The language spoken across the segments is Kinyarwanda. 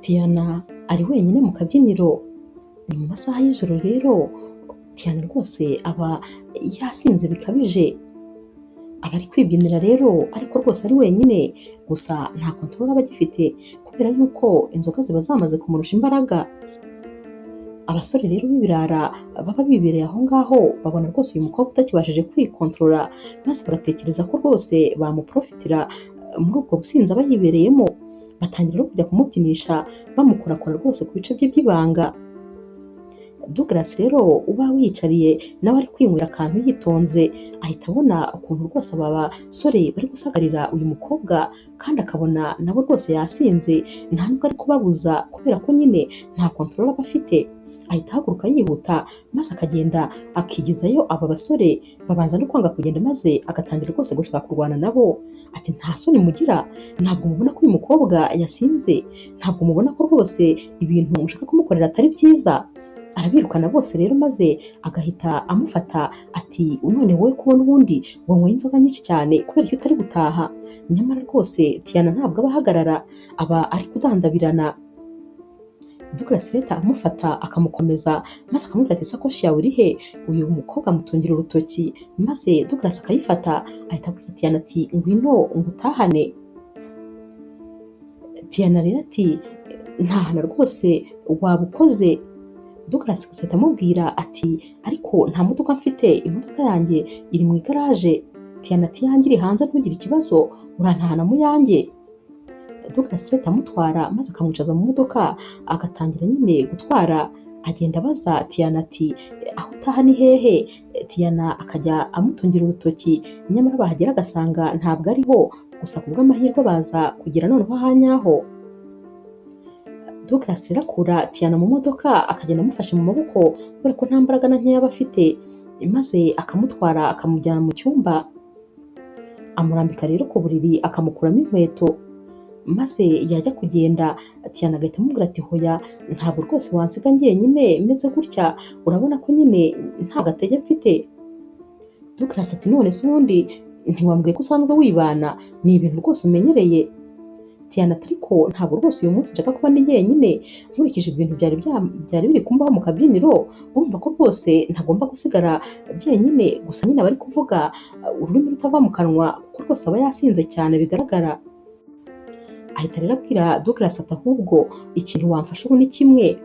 Diana ari wenyine mu kabyiniro, ni mu masaha y'ijoro rero, Diana rwose aba yasinze bikabije, aba ari kwibyinira rero ariko rwose ari wenyine, gusa nta control aba agifite kubera yuko inzoga ziba zamaze kumurusha imbaraga. Abasore rero b'ibirara baba bibereye aho ngaho babona rwose uyu mukobwa utakibashije kwikontorora, maze bagatekereza ko rwose bamuprofitira muri ubwo businzi aba yibereyemo, batangira no kujya kumubyinisha bamukorakora rwose ku bice bye by'ibanga. Douglas rero uba wiyicariye nawe ari kwinywera akantu yitonze, ahita abona ukuntu rwose aba basore bari gusagarira uyu mukobwa, kandi akabona nabo rwose yasinze, nta nubwo ari kubabuza kubera ko nyine nta control aba afite. Ahita ahaguruka yihuta maze akagenda akigizayo aba basore, babanza no kwanga kugenda maze agatangira rwose gushaka kurwana nabo. Ati nta soni mugira, ntabwo mubona ko uyu mukobwa yasinze, ntabwo mubona ko rwose ibintu mushaka kumukorera atari byiza. Arabirukana bose rero maze agahita amufata ati none wowe kubona ubundi wanyweye inzoga nyinshi cyane kubera ko utari gutaha. Nyamara rwose Diana ntabwo aba ahagarara, aba ari kudandabirana. Douglas leta amufata akamukomeza maze akamubwira ati isakoshi yawe iri he? Uyu mukobwa amutungira urutoki maze Douglas akayifata, ahita abwira Diana ati ngwino ngutahane. Diana rero ati ntahana rwose waba ukoze. Douglas gusa ahita amubwira ati ariko nta modoka mfite, imodoka yanjye iri mu igaraje. Diana ati yanjye iri hanze ntugire ikibazo, urantahana mu yanjye. Douglas leta amutwara maze akamwicaza mu modoka, agatangira nyine gutwara, agenda abaza Diana ati aho utaha ni hehe? Diana akajya amutungira urutoki, nyamara bahagera agasanga ntabwo ariho, gusa ku bw'amahirwe baza kugera noneho ahanyaho. Douglas rero akura Diana mu modoka akagenda amufashe mu maboko kubera ko nta mbaraga na nkeya aba afite, maze akamutwara akamujyana mu cyumba, amurambika rero ku buriri akamukuramo inkweto, maze yajya kugenda Diana agahita amubwira ati hoya, ntabwo rwose wansiga njyenyine meze gutya, urabona ko nyine nta gatege mfite. Douglas ati none se ubundi ntiwambwiye ko usanzwe wibana, ni ibintu rwose umenyereye? Diana ati ariko ntabwo rwose uyu munsi nshaka kuba ndi jyenyine, nkurikije ibintu byari biri kumbaho mu kabyiniro, urumva ko rwose ntagomba gusigara jyenyine. Gusa nyine aba ari kuvuga ururimi rutava mu kanwa kuko rwose aba yasinze cyane bigaragara. Ahita rero abwira Douglas ati ahubwo ikintu wamfasha ubu ni kimwe,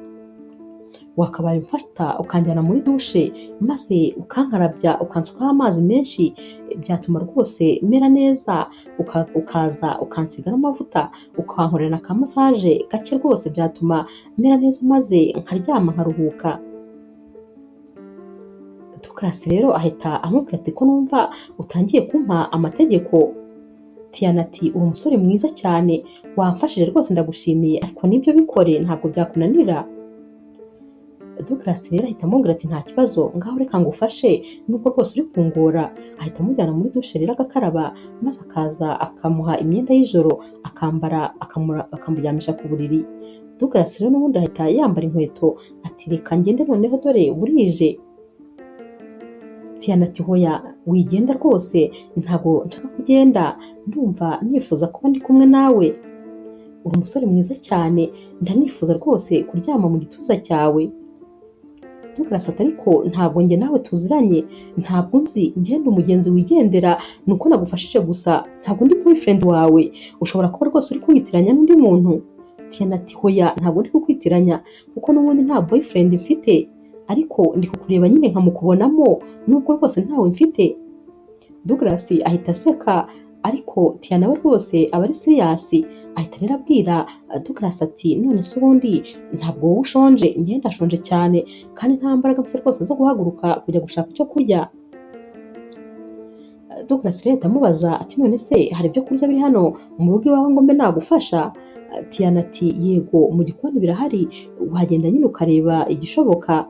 wakabaye umfata ukanjyana muri dushe maze ukankarabya ukansukaho amazi menshi, byatuma rwose mera neza, ukaza ukansiga n'amavuta, ukankorera na ka massage gake rwose byatuma mera neza maze nkaryama nkaruhuka. Douglas rero ahita amubwira ati ko numva utangiye kumpa amategeko. Diana ati uri umusore mwiza cyane, wamfashije rwose ndagushimiye, ariko nibyo bikore ntabwo byakunanira. Douglas rero ahita amubwira ati nta kibazo, ngaho reka ngufashe nubwo rwose uri kungora. Ahita amujyana muri dushe rero agakaraba, maze akaza akamuha imyenda y'ijoro akambara, akamuryamisha ku buriri. Douglas rero n'ubundi ahita yambara inkweto ati reka ngende noneho dore burije. Diana ati hoya wigenda rwose, ntabwo nshaka kugenda, ndumva nifuza kuba ndi kumwe nawe, uri umusore mwiza cyane, ndanifuza rwose kuryama mu gituza cyawe. Douglas ati ariko ntabwo njye nawe tuziranye, ntabwo nzi, ngenda umugenzi wigendera, nuko nagufashije gusa, ntabwo ndi boyfriend wawe, ushobora kuba rwose uri kwitiranya n'undi muntu. Diana ati hoya ntabwo ndi kukwitiranya kuko n'ubundi nta boyfriend mfite, ariko ndi kukureba nyine nkamukubonamo nubwo rwose ntawe mfite. Douglas ahita aseka, ariko Diana we rwose aba ari serious. Ahita rero abwira Douglas ati none se ubundi ntabwo wowe ushonje? Njye ndashonje cyane kandi nta mbaraga mfite rwose zo guhaguruka kujya gushaka icyo kurya. Douglas rero ahita amubaza ati none se hari ibyo kurya biri hano mu rugo iwawe ngo mbe nagufasha? Diana ati yego mu gikoni birahari, wagenda nyine ukareba igishoboka.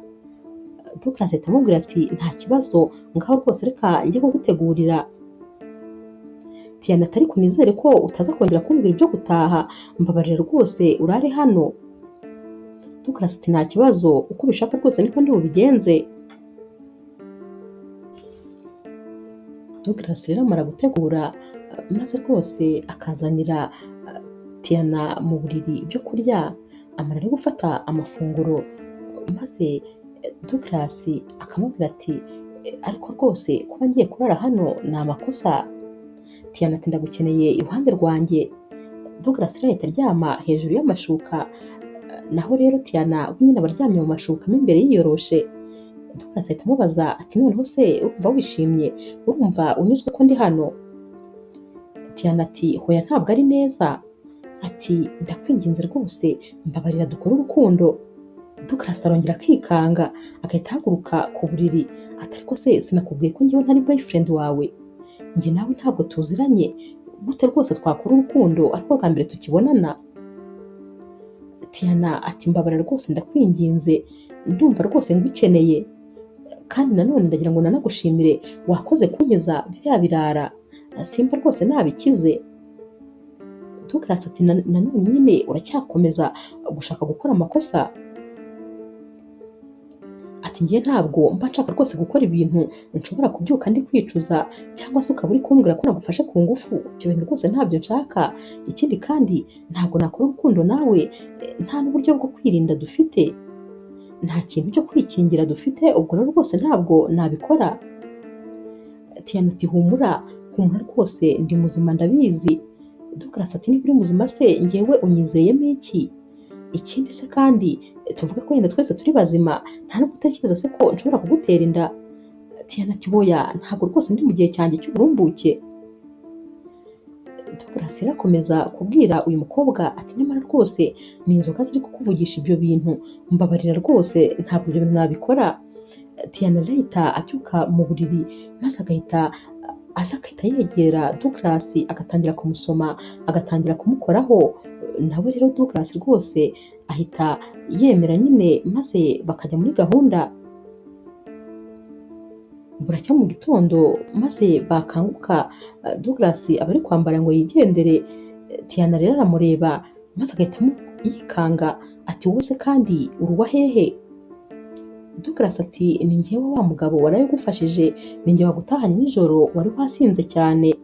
Douglas ahita amubwira ati nta kibazo, ngaho rwose reka njye kugutegurira. Diana ati ariko nizere ko utaza kongera kumbwira ibyo gutaha, mbabarira rwose urare hano. Douglas ati nta kibazo, uko ubishaka rwose niko ndi bubigenze. Douglas rero amara gutegura maze rwose akazanira Diana mu buriri ibyo kurya, amara ari gufata amafunguro maze Douglas akamubwira ati ariko rwose kuba ngiye kurara hano ni amakosa. Tiana ati ndagukeneye iruhande rwanjye. Douglas rero ahita aryama hejuru y'amashuka, naho rero Tiana we nyine aba aryamye mu mashuka mo imbere yiyoroshe. Douglas ahita amubaza ati noneho se urumva wishimye, urumva unyuzwe ko ndi hano? Tiana ati hoya ntabwo ari neza, ati ndakwinginze rwose mbabarira dukore urukundo. Douglas arongera akikanga agahita ahaguruka ku buriri ati ariko se sinakubwiye ko njyewe ntari boyfriend wawe, njye nawe ntabwo tuziranye, gute rwose twakora urukundo ariko bwa mbere tukibonana? Tiana ati mbabarira rwose ndakwinginze, ndumva rwose ngukeneye, kandi nanone ndagira ngo nanagushimire wakoze kunkiza biriya birara, simba rwose nabikize. Douglas ati nanone nyine uracyakomeza gushaka gukora amakosa? Ati njye ntabwo mba nshaka rwose gukora ibintu nshobora kubyuka ndi kwicuza, cyangwa se ukaba uri kumbwira ko nagufashe ku ngufu, ibyo bintu rwose ntabyo nshaka. Ikindi kandi ntabwo nakora urukundo nawe nta n'uburyo bwo kwirinda dufite, nta kintu cyo kwikingira dufite, ubwo rero rwose ntabwo nabikora. Tiana ati humura rwose ndi muzima ndabizi. Douglas ati niba uri muzima se njyewe unyizeyemo iki? Ikindi se kandi tuvuga ko wenda twese turi bazima, nta no gutekereza se ko nshobora kugutera inda? Tiana ati boya ntabwo rwose ndi mu gihe cyanjye cy'uburumbuke. Douglas arakomeza kubwira uyu mukobwa ati nyamara rwose ni inzoga ziri kukuvugisha ibyo bintu, mbabarira rwose ntabwo ibyo bintu nabikora. Tiana ahita abyuka mu buriri maze agahita yegera Douglas agatangira kumusoma, agatangira kumukoraho. Nawe rero Douglas rwose ahita yemera nyine maze bakajya muri gahunda. Buracya mu gitondo maze bakanguka, Douglas aba ari kwambara ngo yigendere. Tiana rero aramureba maze agahita yikanga ati wowe se kandi uruwa hehe? Douglas ati ni njyewe wa mugabo warayigufashije, ni njye wagutahanye nijoro wari wasinze cyane.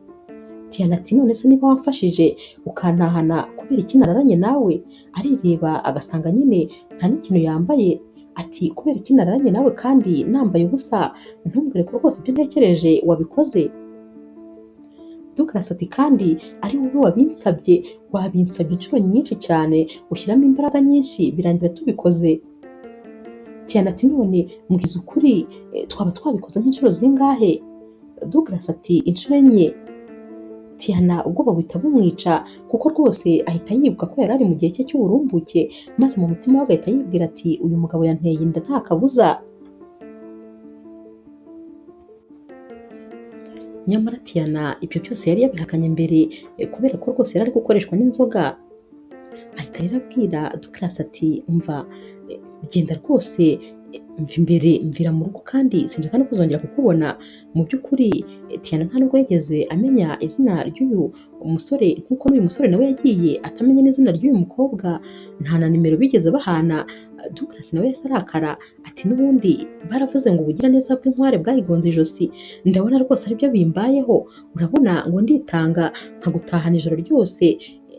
Tiana ati none se niba wamfashije ukantahana kubera iki nararanye nawe? Arireba agasanga nyine nta n'ikintu yambaye, ati kubera iki nararanye nawe kandi nambaye ubusa? Ntumbwire ko rwose ibyo ntekereje wabikoze. Douglas ati kandi ari wowe wabinsabye inshuro nyinshi cyane, ushyiramo imbaraga nyinshi birangira tubikoze. Tiana ati none mbwiza ukuri, twaba twabikoze nk'inshuro zingahe? Douglas ati inshuro enye. Tiana ubwoba buhita bumwica kuko rwose ahita yibuka ko yari ari mu gihe cye cy'uburumbuke, maze mu mutima we agahita yibwira ati uyu mugabo yanteye inda nta kabuza. Nyamara Tiana ibyo byose yari yabihakanye mbere, kubera ko rwose yari ari gukoreshwa n'inzoga. Ahita rero abwira Douglas ati umva, genda rwose mva imbere, mvira mu rugo kandi sinshaka no kuzongera kukubona. Mu by'ukuri Tiana nta nubwo yigeze amenya izina ry'uyu musore, nk'uko n'uyu musore nawe yagiye atamenya n'izina ry'uyu mukobwa, nta na nimero bigeze bahana. Douglas nawe yahise arakara ati n'ubundi baravuze ngo ubugiraneza bw'inkware bwayigonze ijosi, ndabona rwose aribyo bimbayeho. Urabona ngo nditanga nkagutahana ijoro ryose,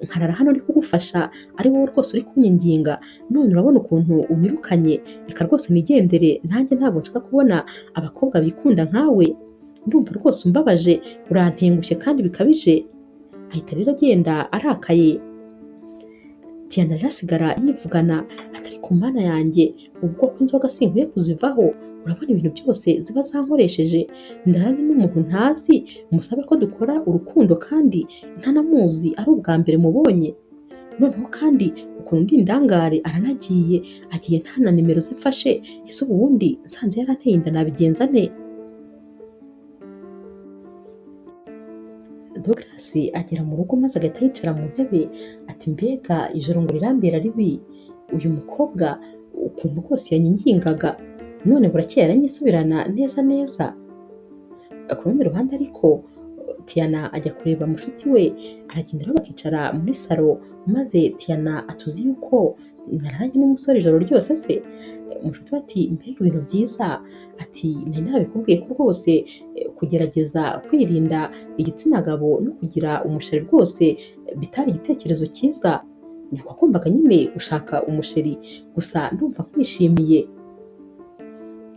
nkarara hano ari kugufasha, ari wowe rwose uri kunyinginga, none urabona ukuntu unyirukanye. Reka rwose nigendere, nanjye ntabwo nshaka kubona abakobwa bikunda nkawe, ndumva rwose umbabaje, urantengushye kandi bikabije. Ahita rero agenda arakaye. Tiana rero asigara yivugana ati ariko mana yanjye, ubwo ko inzoga sinkwiye kuzivaho, urabona ibintu byose ziba zankoresheje, ndarana n'umuntu ntazi musabe ko dukora urukundo kandi ntanamuzi, ari ubwa mbere mubonye. Noneho kandi ukuntu ndi indangare aranagiye, agiye nta na nimero ze mfashe, ese ubundi nsanze yaranteye inda nabigenza nte? Douglas agera mu rugo maze agahita yicara mu ntebe ati mbega ijoro ngo rirambera ribi, uyu mukobwa ukuntu rwose yanyingingaga, none burakeye aranyisubirana neza neza. Ku rundi ruhande ariko Tiana ajya kureba mushuti we, aragenda rero bakicara muri salo, maze Tiana atuzi yuko nararanye n'umusore ijoro ryose se? Mushuti we ati mbega ibintu byiza, ati nari nabikubwiye ko rwose kugerageza kwirinda igitsina gabo no kugira umusheri rwose bitari igitekerezo cyiza. wagombaga nyine gushaka umusheri gusa ndumva nkwishimiye.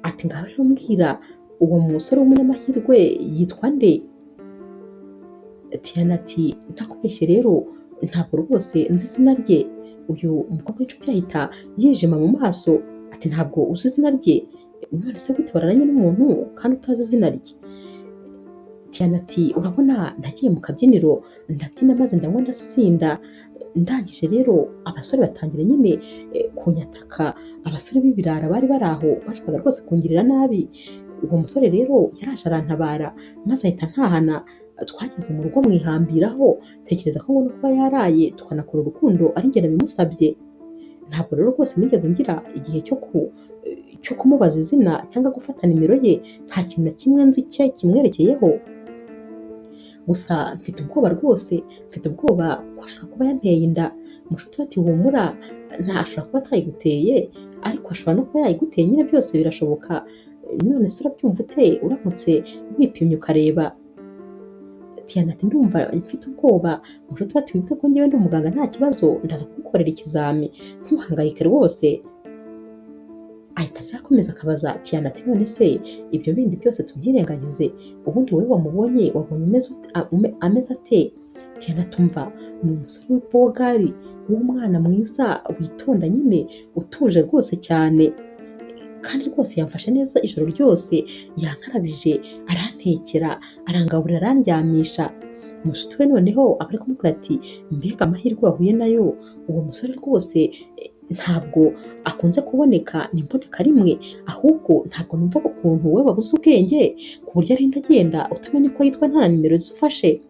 Ati ngaho rero mbwira uwo musore w'umunyamahirwe yitwa nde? Diana ati ntakubeshye rero ntabwo rwose nzi izina rye. Uyu mukobwa w'inshuti ahita yijima mu maso ati ntabwo uzi izina rye? None se gute wararanye n'umuntu kandi utazi izina rye? Diana ati urabona nagiye mu kabyiniro ndabyina maze ndanywa ndasinda, ndangije rero abasore batangira nyine kunyataka. Abasore b'ibirara bari bari aho bashakaga rwose kungirira nabi. Uwo musore rero yaraje arantabara maze ahita antahana. Twageze mu rugo mwihambiraho tekereza ko ngomba kuba yaraye tukanakora urukundo ari njye nabimusabye. Ntabwo rero rwose nigeze ngira igihe cyo kumubaza izina cyangwa gufata nimero ye, nta kintu na kimwe nzi cye kimwerekeyeho. Gusa mfite ubwoba rwose, mfite ubwoba ko ashobora kuba yanteye inda. Mushuti we ati humura, ntashobora kuba atayiguteye ariko ashobora no kuba yayiguteye, nyine byose birashoboka. None se urabyumva ute uramutse wipimye ukareba? Diana ati ndumva mfite ubwoba. Mushuti we ati wibuke ko njyewe ndi umuganga nta kibazo, ndaza kugukorera ikizami, ntuhangayike rwose. Ahita rero akomeza akabaza Diana ati none se ibyo bindi byose tubyirengagize, ubundi wowe wamubonye wabonye ameze ate? Diana tumva ni umusore w'ibogari w'umwana mwiza witonda nyine utuje rwose cyane, kandi rwose yamfashe neza ijoro ryose, yankarabije, arantekera, arangaburira, arandyamisha. Umushuti we noneho aba ari kumubwira ati mbega amahirwe wahuye nayo, uwo musore rwose ntabwo akunze kuboneka, ni imboneka rimwe, ahubwo ntabwo numva ukuntu wowe wabuze ubwenge ku buryo arinda agenda utamenya uko yitwa nta nimero zifashe.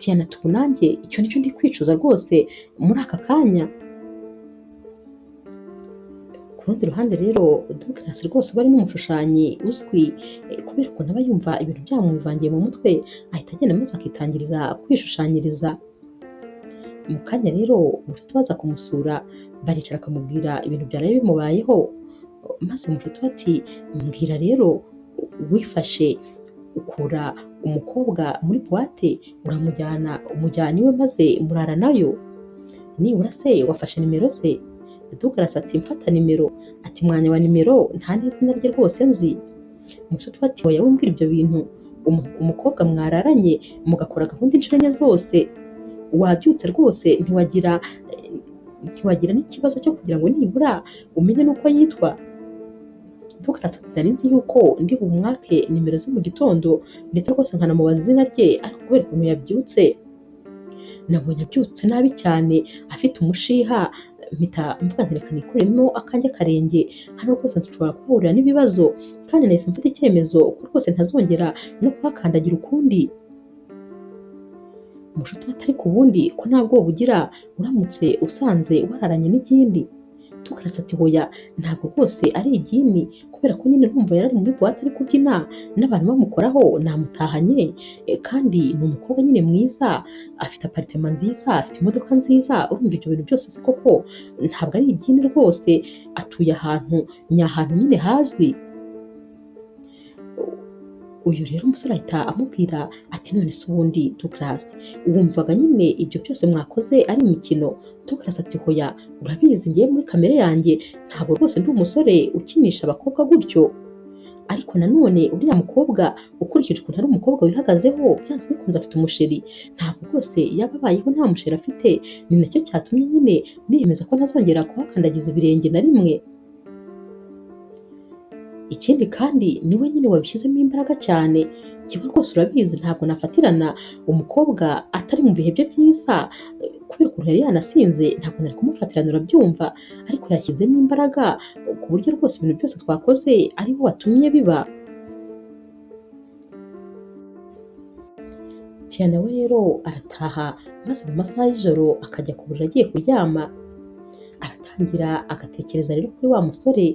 Diana ati ubu nanjye icyo nicyo ndi kwicuza rwose muri aka kanya. Ku rundi ruhande rero Douglas rwose uba ari n'umushushanyi uzwi, kubera ukuntu aba yumva ibintu byamwivangiye mu mutwe ahita agenda maze akitangirira kwishushanyiriza. Mu kanya rero Mushuti we aza kumusura, baricara akamubwira ibintu byaraye bimubayeho, maze Mushuti we ati mbwira rero wifashe ukura umukobwa muri buwate umujyana iwe maze murara nayo, nibura se wafashe nimero ze? Douglas ati mfata nimero? Ati mwanya wa nimero nta n'izina rye rwose nzi. Mushuti we ati oya wimbwira ibyo bintu, umukobwa mwararanye mugakora gahunda inshuro enye zose, wabyutse rwose ntiwagira n'ikibazo cyo kugira ngo nibura umenye n'uko yitwa? Douglas ati nari nzi yuko ndi bumwake nimero ze mu gitondo ndetse rwose nkanamubaza izina rye, ariko kubera ukuntu yabyutse nabonye abyutse nabi cyane afite umushiha, mpita mvuga nti reka nikuremo akanjye karenge, hano rwose nshobora kuhahurira n'ibibazo, kandi nahise mfata icyemezo ko rwose ntazongera no kuhakandagira ukundi. Mushuti we atari ku bundi ko nta bwoba ugira uramutse usanze wararanye n'igindi? Douglas ati hoya ntabwo rwose ari igini, kubera ko nyine numva yarari muri buwate ari kubyina n'abantu bamukoraho namutahanye, kandi ni umukobwa nyine mwiza, afite aparitema nziza, afite imodoka nziza, urumva ibyo bintu byose se koko ntabwo ari igini rwose, atuye ahantu nyahantu nyine hazwi. Uyu rero umusore ahita amubwira ati none se ubundi Douglas wumvaga nyine ibyo byose mwakoze ari imikino? Douglas ati hoya urabizi ngiye muri kamere yanjye ntabwo rwose ndi umusore ukinisha abakobwa gutyo, ariko nanone uriya mukobwa ukurikije ukuntu ari umukobwa wihagazeho byanze bikunze afite umusheri, ntabwo rwose yaba abayeho nta musheri afite, ni nacyo cyatumye nyine niyemeza ko ntazongera kuhakandagiza ibirenge na rimwe. Ikindi kandi niwe nyine wabishyizemo imbaraga cyane, njyewe rwose urabizi ntabwo nafatirana umukobwa atari mu bihe bye byiza, kubera ukuntu yari yanasinze ntabwo nari kumufatirana urabyumva, ariko yashyizemo imbaraga ku buryo rwose ibintu byose twakoze ari we watumye biba. Diana we rero arataha maze mu masaha y'ijoro akajya ku buriri agiye kuryama, aratangira agatekereza rero kuri wa musore,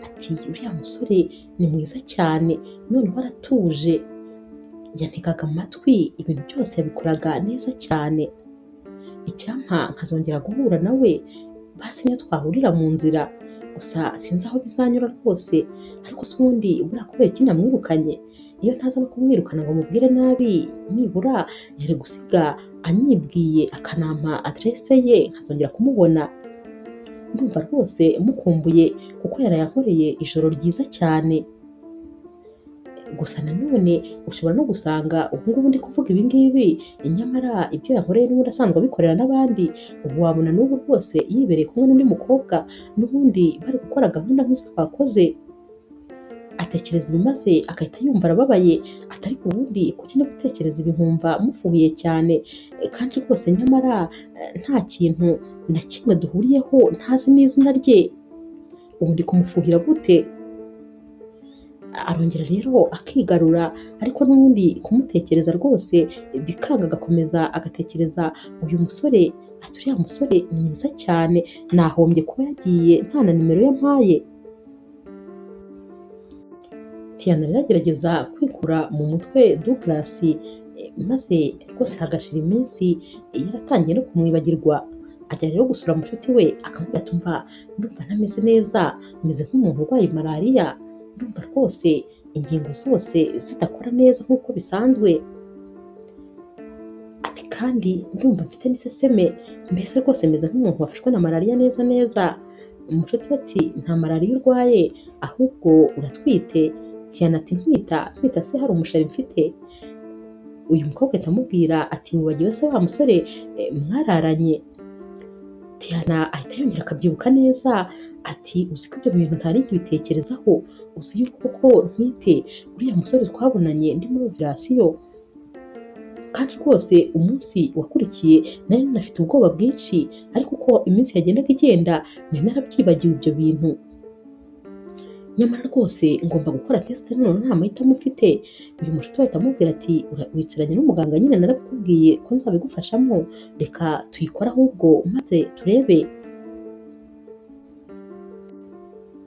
ati uriya musore ni mwiza cyane, noneho aratuje, yantegaga amatwi, ibintu byose yabikoraga neza cyane, icyampa nkazongera guhura nawe basi niyo twahurira mu nzira, gusa sinzi aho bizanyura rwose, ariko se ubundi buriya kubera iki namwirukanye? Iyo ntaza no kumwirukana ngo mubwire nabi nibura yari gusiga anyibwiye akanampa aderese ye nkazongera kumubona. Ndumva rwose mukumbuye kuko yarayankoreye ijoro ryiza cyane. Gusa nanone ushobora no gusanga ubu ngubu ndi kuvuga ibi ngibi, nyamara ibyo yankoreye n'ubundi asanzwe abikorera n'abandi. Ubu wabona n'ubu rwose yibereye kumwe n'undi mukobwa n'ubundi bari gukora gahunda nk'izo twakoze. Atekereza ibi maze agahita yumva arababaye, atari ku wundi kuki no gutekereza ibi nkumva mufuhiye cyane, kandi rwose nyamara nta kintu na kimwe duhuriyeho ntazi n'izina rye. Ubu ndi kumufuhira gute? Arongera rero akigarura, ariko n'ubundi kumutekereza rwose bikanga, agakomeza agatekereza uyu musore, ati uriya musore ni mwiza cyane, nahombye kuba yagiye nta na nimero ye mpaye. Tiana rero agerageza kwikura mu mutwe Douglas, maze rwose hagashira iminsi yaratangiye no kumwibagirwa. Ajya rero gusura mushuti we akamubwira ati umva, ndumva ntameze neza, meze nk'umuntu urwaye malariya, ndumva rwose ingingo zose zidakora neza nk'uko bisanzwe. Ati kandi ndumva mfite n'iseseme, mbese rwose meze nk'umuntu wafashwe na malariya neza neza. Umushuti we ati nta malariya urwaye, ahubwo uratwite. Tiana ati ntwita se hari umushari mfite? Uyu mukobwa ahita amubwira ati wibagiwe se wa musore mwararanye? Tiana ahita yongera akabyibuka neza, ati uzi ko ibyo bintu ntari nkibitekerezaho, uzi yuko koko ntwite uriya musore twabonanye ndi muri operasiyo. Kandi rwose umunsi wakurikiye nari nafite ubwoba bwinshi, ariko uko iminsi yagendaga igenda nari narabyibagiwe ibyo bintu. Nyamara rwose ngomba gukora test none nta mahitamo mfite. Uyu mushuti ahita amubwira ati wicaranye n'umuganga, nyine narabikubwiye ko nzabigufashamo, reka tuyikore ahubwo maze turebe.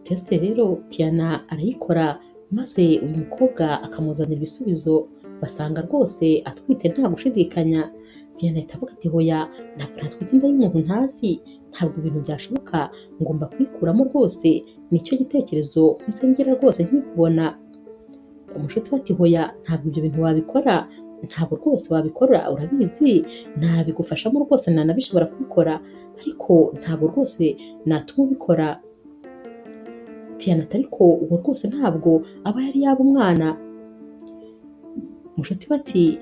Test rero Tiana arayikora, maze uyu mukobwa akamuzanira ibisubizo, basanga rwose atwite nta gushidikanya. Tiana ahita avuga ati hoya, ntabwo natwite inda y'umuntu ntazi, ntabwo ibintu byashoboka, ngomba kuyikuramo rwose, nicyo gitekerezo mpise ngira rwose nkibona. Umushuti we ati hoya, ntabwo ibyo bintu wabikora, ntabwo rwose wabikora, urabizi nabigufashamo rwose, nanabishobora kubikora, ariko ntabwo rwose natuma ubikora. Tiana ati ariko uwo rwose ntabwo aba yari yaba umwana. Umushuti we ati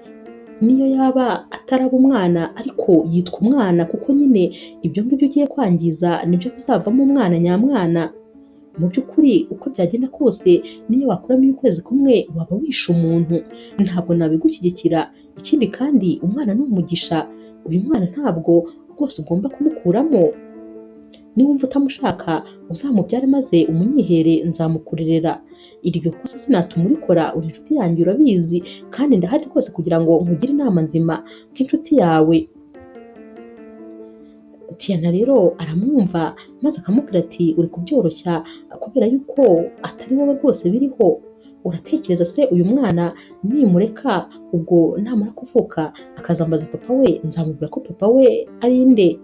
niyo yaba ataraba umwana ariko yitwa umwana, kuko nyine ibyo ngibyo ugiye kwangiza nibyo bizavamo umwana nyamwana. Mu by'ukuri uko byagenda kose niyo wakuramo ukwezi kumwe waba wishe umuntu, ntabwo nabigushyigikira. Ikindi kandi umwana ni umugisha, uyu mwana ntabwo rwose ugomba kumukuramo. Niwumva utamushaka uzamubyare maze umunyihere, nzamukurerera. Iryo kosa sinatuma urikora, uri inshuti yanjye urabizi, kandi ndahari rwose kugira ngo nkugire inama nzima nk'inshuti yawe. Tiana rero aramwumva maze akamubwira ati uri kubyoroshya kubera yuko atari wowe rwose biriho. Uratekereza se uyu mwana nimureka ubwo namara kuvuka akazambaza papa we, nzamubwira ko papa we ari nde?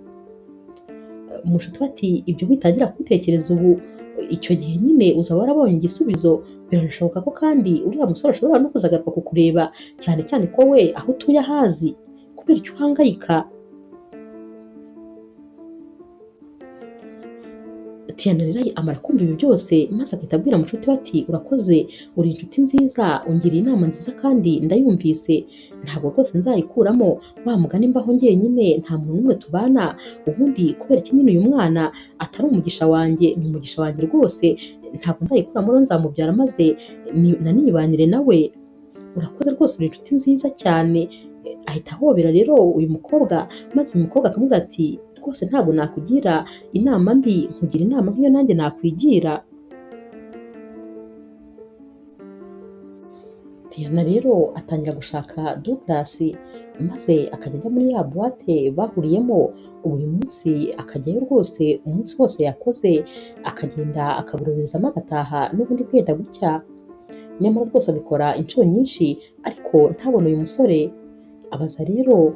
Umushuti we ati ibyo witangira kubitekereza ubu, icyo gihe nyine uzaba warabonye igisubizo. Biranashoboka ko kandi uriya musore ashobora no kuzagaruka kukureba, cyane cyane ko we aho utuye ahazi, kubera icyo uhangayika. Tiana rero amara kumva ibi byose, maze agahita abwira mushuti we ati urakoze, uri inshuti nziza, ungiriye inama nziza kandi ndayumvise, ntabwo rwose nzayikuramo. Wa mugani mbaho njyenyine, nta muntu n'umwe tubana, ubundi kubera iki nyine uyu mwana atari umugisha wanjye, ni umugisha wanjye rwose, ntabwo nzayikuramo rero nzamubyara maze nanibanire nawe. Urakoze rwose, uri inshuti nziza cyane. Ahita ahobera rero uyu mukobwa, maze uyu mukobwa akamubwira ati rwose ntabwo nakugira inama mbi, nkugira inama nk'iyo nanjye nakwigira. Tiana rero atangira gushaka Douglas, maze akajya ajya muri ya boîte bahuriyemo buri munsi, akajyayo rwose umunsi wose yakoze, akagenda akaburoberezamo agataha n'ubundi bwenda gucya. Nyamara rwose abikora inshuro nyinshi ariko ntabone uyu musore. Abaza rero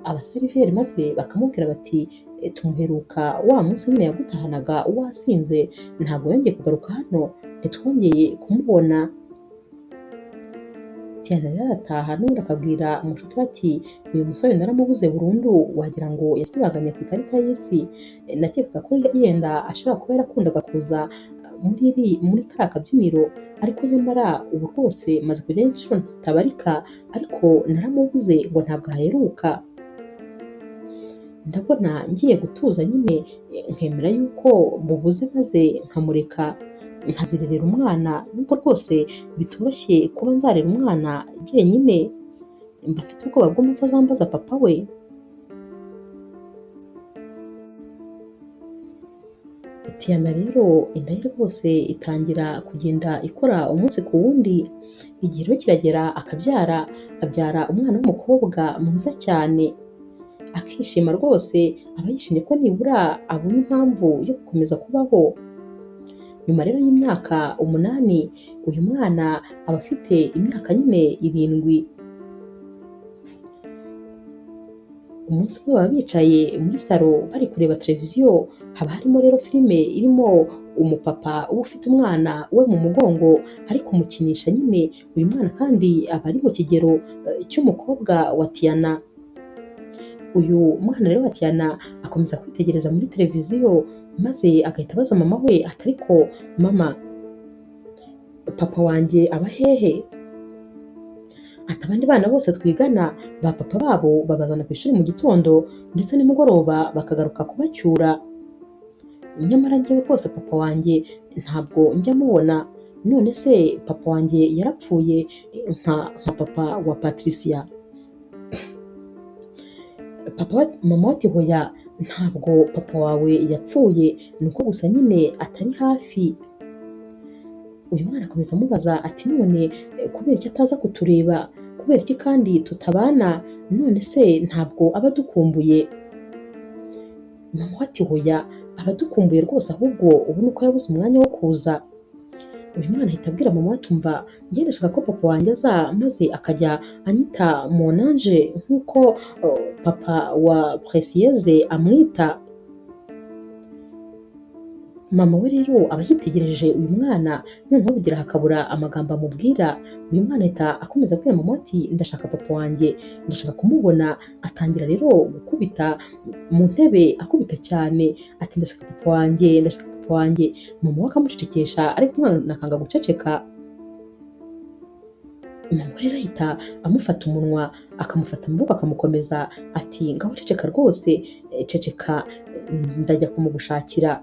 abaseriveri maze bakamubwira bati tumuheruka wa munsi nyine yagutahanaga wasinze, ntabwo yongeye kugaruka hano, ntitwongeye kumubona. Diana rero arataha n'ubundi akabwira umushuti we ati uyu musore naramubuze burundu wagira ngo yasibanganye ku ikarita y'isi. Nakekaga ko yenda ashobora kuba yarakundaga kuza muri kariya kabyiniro ariko nyamara ubu rwose maze kujyayo inshuro zitabarika ariko naramubuze ngo ntabwo aheruka. Ndabona ngiye gutuza nyine nkemera yuko mubuze maze nkamureka nkazirerera umwana nubwo rwose bitoroshye kuba nzarera umwana jyenyine mba mfite ubwoba bw'umunsi azambaza papa we. Diana rero inda ye rwose itangira kugenda ikora umunsi ku wundi, igihe rero kiragera abyara umwana w'umukobwa mwiza cyane, akishima rwose aba yishimye ko nibura abona impamvu yo gukomeza kubaho. Nyuma rero y'imyaka 8 uyu mwana aba afite imyaka nyine 7. Umunsi umwe baba bicaye muri salo bari kureba televiziyo, haba harimo rero filime irimo umupapa uba ufite umwana we mu mugongo ari kumukinisha nyine. Uyu mwana kandi aba ari mu kigero cy'umukobwa wa Tiana. Uyu mwana rero wa Tiana akomeza kwitegereza muri televiziyo maze agahita abaza mama we ati ariko mama, papa wanjye aba hehe? Ati abandi bana bose twigana ba papa babo babazana ku ishuri mu gitondo ndetse nimugoroba bakagaruka kubacyura, nyamara njyewe rwose papa wanjye ntabwo njya mubona. None se papa wanjye yarapfuye nka papa wa Patricia? Mama ati hoya, ntabwo papa wawe yapfuye, ni uko gusa nyine atari hafi. Uyu mwana akomeza amubaza ati none kubera iki ataza kutureba, kubera iki kandi tutabana, none se ntabwo aba adukumbuye? Mama ati hoya, aba adukumbuye rwose ahubwo ubu ni uko yabuze umwanya wo kuza. Uyu mwana ahita abwira mama we ati umva, njye ndashaka ko papa wanjye aza maze akajya anyita mon ange nk'uko papa wa Précieuse amwita. Mama we rero aba yitegereje uyu mwana, noneho bigira hakabura amagambo amubwira. Uyu mwana ahita akomeza abwira mama ati ndashaka papa wanjye, ndashaka kumubona. Atangira rero gukubita mu ntebe akubita cyane ati ndashaka papa wanjye, ndashaka papa wanjye. Mama we akamucecekesha ariko umwana akanga guceceka. Mama we rero ahita amufata umunwa akamufata mu maboko akamukomeza ati ngaho ceceka rwose, ceceka ndajya kumugushakira.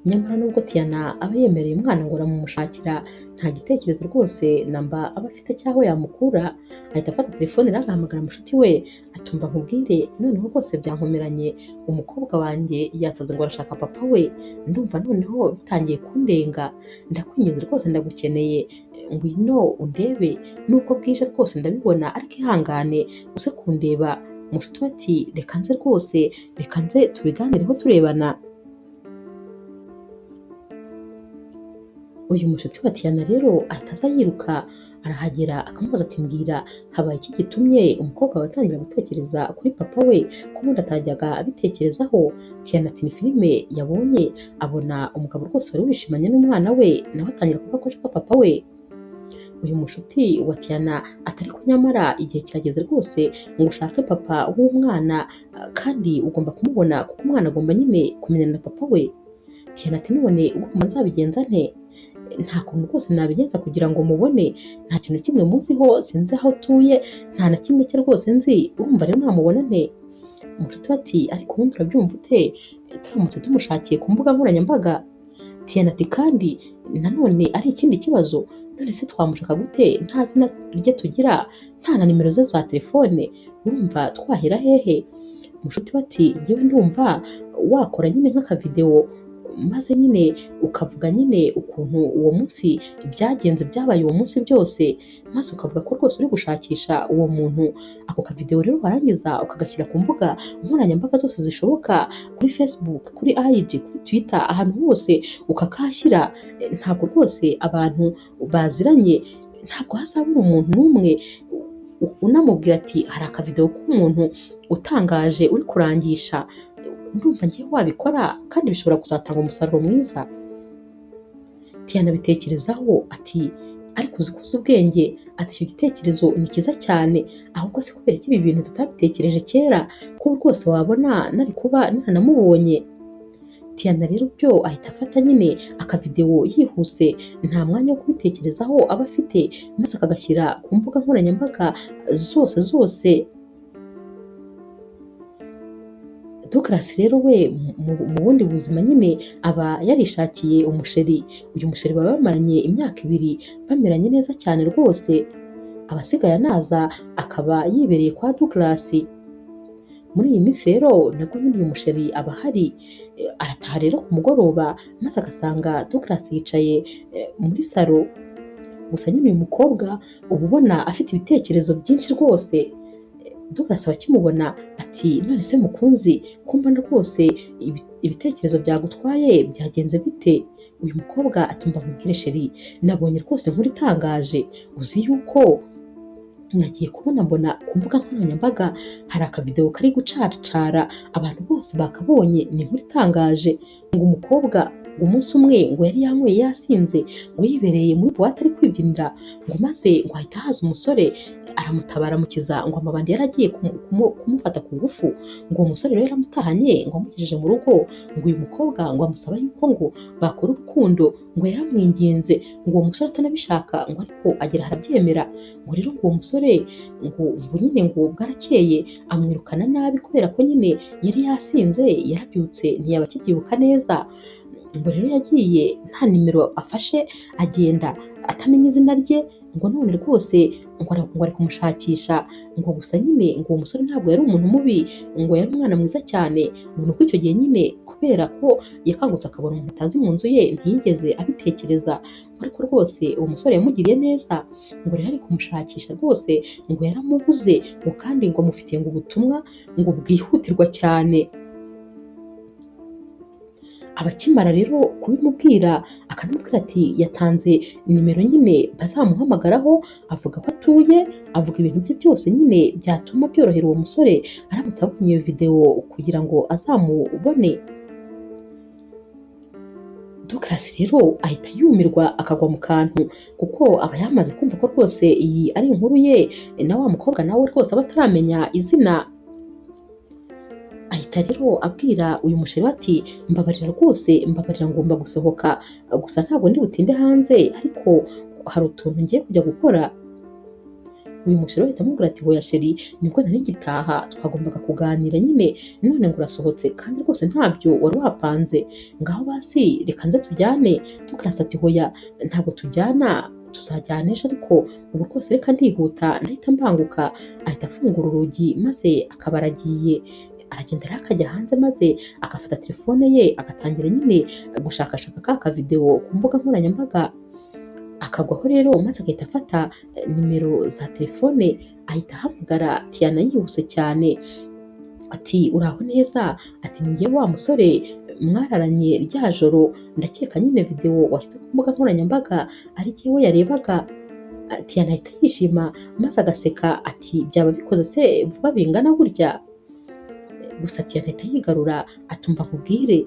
Nyamara nubwo Tiana aba yemereye umwana ngo aramumushakira, nta gitekerezo rwose namba aba afite cy'aho yamukura. Ahita afata telefone rero agahamagara mushuti we atumva nkubwire, noneho rwose byankomeranye, umukobwa wanjye yasaze ngo arashaka papa we, ndumva noneho bitangiye kundenga, ndakwinginze rwose ndagukeneye, ngwino undebe, nuko bwije rwose ndabibona ariko ihangane uze kundeba. Mushuti we ati reka nze rwose, reka nze tubiganireho turebana. Uyu mushuti wa Tiana rero ahita aza yiruka arahagera akamubaza ati mbwira, habaye iki gitumye umukobwa watangira gutekereza kuri papa we ko ubundi atajyaga abitekerezaho? Tiana ati ni filime yabonye abona umugabo rwose wari wishimanye n'umwana we, nawe atangira kuvuga ko ashaka papa we. Uyu mushuti wa Tiana ati ariko nyamara igihe kirageze rwose ngo ushake papa w'umwana, kandi ugomba kumubona kuko umwana agomba nyine kumenyana na papa we. Tiana ati none ugomba nzabigenza nte? Nta kuntu rwose nabigenza kugira ngo mubone, nta kintu kimwe muziho, sinzi aho atuye, nta na kimwe cye rwose nzi, urumva rero namubona nte? Umushuti we ati ariko ubundi urabyumva ute turamutse tumushakiye ku mbuga nkoranyambaga? Tiana ati kandi nanone ari ikindi kibazo, none se twamushaka gute nta zina rye tugira, nta na nimero ze za telefone, urumva twahera hehe? Umushuti we ati njyewe ndumva wakora nyine nk'akavidewo maze nyine ukavuga nyine ukuntu uwo munsi byagenze, byabaye uwo munsi byose, maze ukavuga ko rwose uri gushakisha uwo muntu. Ako kavidewo rero warangiza ukagashyira ku mbuga nkoranyambaga zose zishoboka, kuri Facebook, kuri IG, kuri Twitter, ahantu hose ukakahashyira. Ntabwo rwose abantu baziranye, ntabwo hazabura umuntu n'umwe unamubwira ati hari akavidewo k'umuntu utangaje uri kurangisha. Ndumva ngiye wabikora kandi bishobora kuzatanga umusaruro mwiza. Tiana abitekerezaho ati ariko uzi ko uzi ubwenge, ati icyo gitekerezo ni cyiza cyane, ahubwo se kubera iki ibi bintu tutabitekereje kera, ko rwose wabona nari kuba naranamubonye. Tiana rero byo ahita afata nyine akavidewo yihuse, nta mwanya wo kubitekerezaho aba afite, maze akagashyira ku mbuga nkoranyambaga zose. Douglas rero we mu bundi buzima nyine aba yarishakiye umusheri, uyu musheri baba bamaranye imyaka 2 bameranye neza cyane rwose, abasigaye anaza akaba yibereye kwa Douglas. Muri iyi minsi rero nabwo nyine uyu musheri aba ahari, arataha rero ku mugoroba maze agasanga Douglas yicaye muri salo. Gusa nyine uyu mukobwa uba ubona afite ibitekerezo byinshi rwose. Douglas akimubona ati none se mukunzi, ko mbona rwose ibitekerezo byagutwaye byagenze bite? Uyu mukobwa atumva mubwire sheri, nabonye rwose inkuru itangaje, uzi yuko nagiye kubona mbona ku mbuga nkoranyambaga hari akavidewo kari gucaracara, abantu bose bakabonye, ni inkuru itangaje, ngo umukobwa ngo umunsi umwe ngo yari yanyweye yasinze, ngo yibereye muri buwate ari kwibyinira, ngo maze ngo ahita haza umusore aramutabara amukiza ngo amabandi yaragiye kumufata ku ngufu, ngo uwo musore rero yaramutahanye ngo amugejeje mu rugo, ngo uyu mukobwa ngo amusaba yuko ngo bakora urukundo, ngo yaramwinginze, ngo uwo musore atanabishaka, ngo ariko agera harabyemera, ngo rero ngo uwo musore ngo nyine ngo bwarakeye amwirukana nabi kubera ko nyine yari yasinze, yarabyutse ntiyaba akibyibuka neza, ngo rero yagiye nta nimero afashe, agenda atamenya izina rye, ngo none rwose ngo ari kumushakisha, ngo gusa nyine ngo uwo musore ntabwo yari umuntu mubi, ngo yari umwana mwiza cyane, ngo nuko icyo gihe nyine kubera ko yakangutse akabona umuntu atazi mu nzu ye ntiyigeze abitekereza, ariko rwose uwo musore yamugiriye neza, ngo rero ari kumushakisha rwose, ngo yaramubuze, ngo kandi ngo amufitiye ngo ubutumwa ngo bwihutirwa cyane. Abakimara rero kubimubwira akanamubwira ati yatanze nimero nyine bazamuhamagaraho, avuga ko atuye, avuga ibintu bye byose nyine byatuma byorohera uwo musore aramutse abonye iyo videwo kugira ngo azamubone. Douglas rero ahita yumirwa akagwa mu kantu, kuko aba yamaze kumva ko rwose iyi ari inkuru ye, na wa mukobwa nawe rwose aba ataramenya izina. Ahita rero abwira uyu musheri ati mbabarira rwose, mbabarira ngomba gusohoka, gusa ntabwo ndi butinde hanze, ariko hari utuntu ngiye kujya gukora. Uyu musheri ahita amubwira ati hoya sheri, nibwo nari ngitaha twagombaga kuganira nyine, none ngo urasohotse kandi rwose ntabyo wari wapanze, ngaho basi reka nze tujyane. Douglas ati hoya ntabwo tujyana, tuzajyana ejo, ariko ubu rwose reka ndihuta ndahita mbanguka. Ahita afungura urugi maze akaba aragiye, aragenda rero akajya hanze maze agafata telefone ye agatangira nyine gushakashaka ka kavidewo ku mbuga nkoranyambaga, akagwaho rero maze agahita afata nimero za telefone, ahita ahamagara Tiana yihuse cyane, ati uraho neza, ati ni njyewe wa musore mwararanye rya joro, ndakeka nyine videwo washyize ku mbuga nkoranyambaga ari njyewe yarebaga. Tiana ahita yishima maze agaseka ati byaba bikoze se vuba bingana gutya? Gusa Tiana ahita yigarura atumva nkubwire,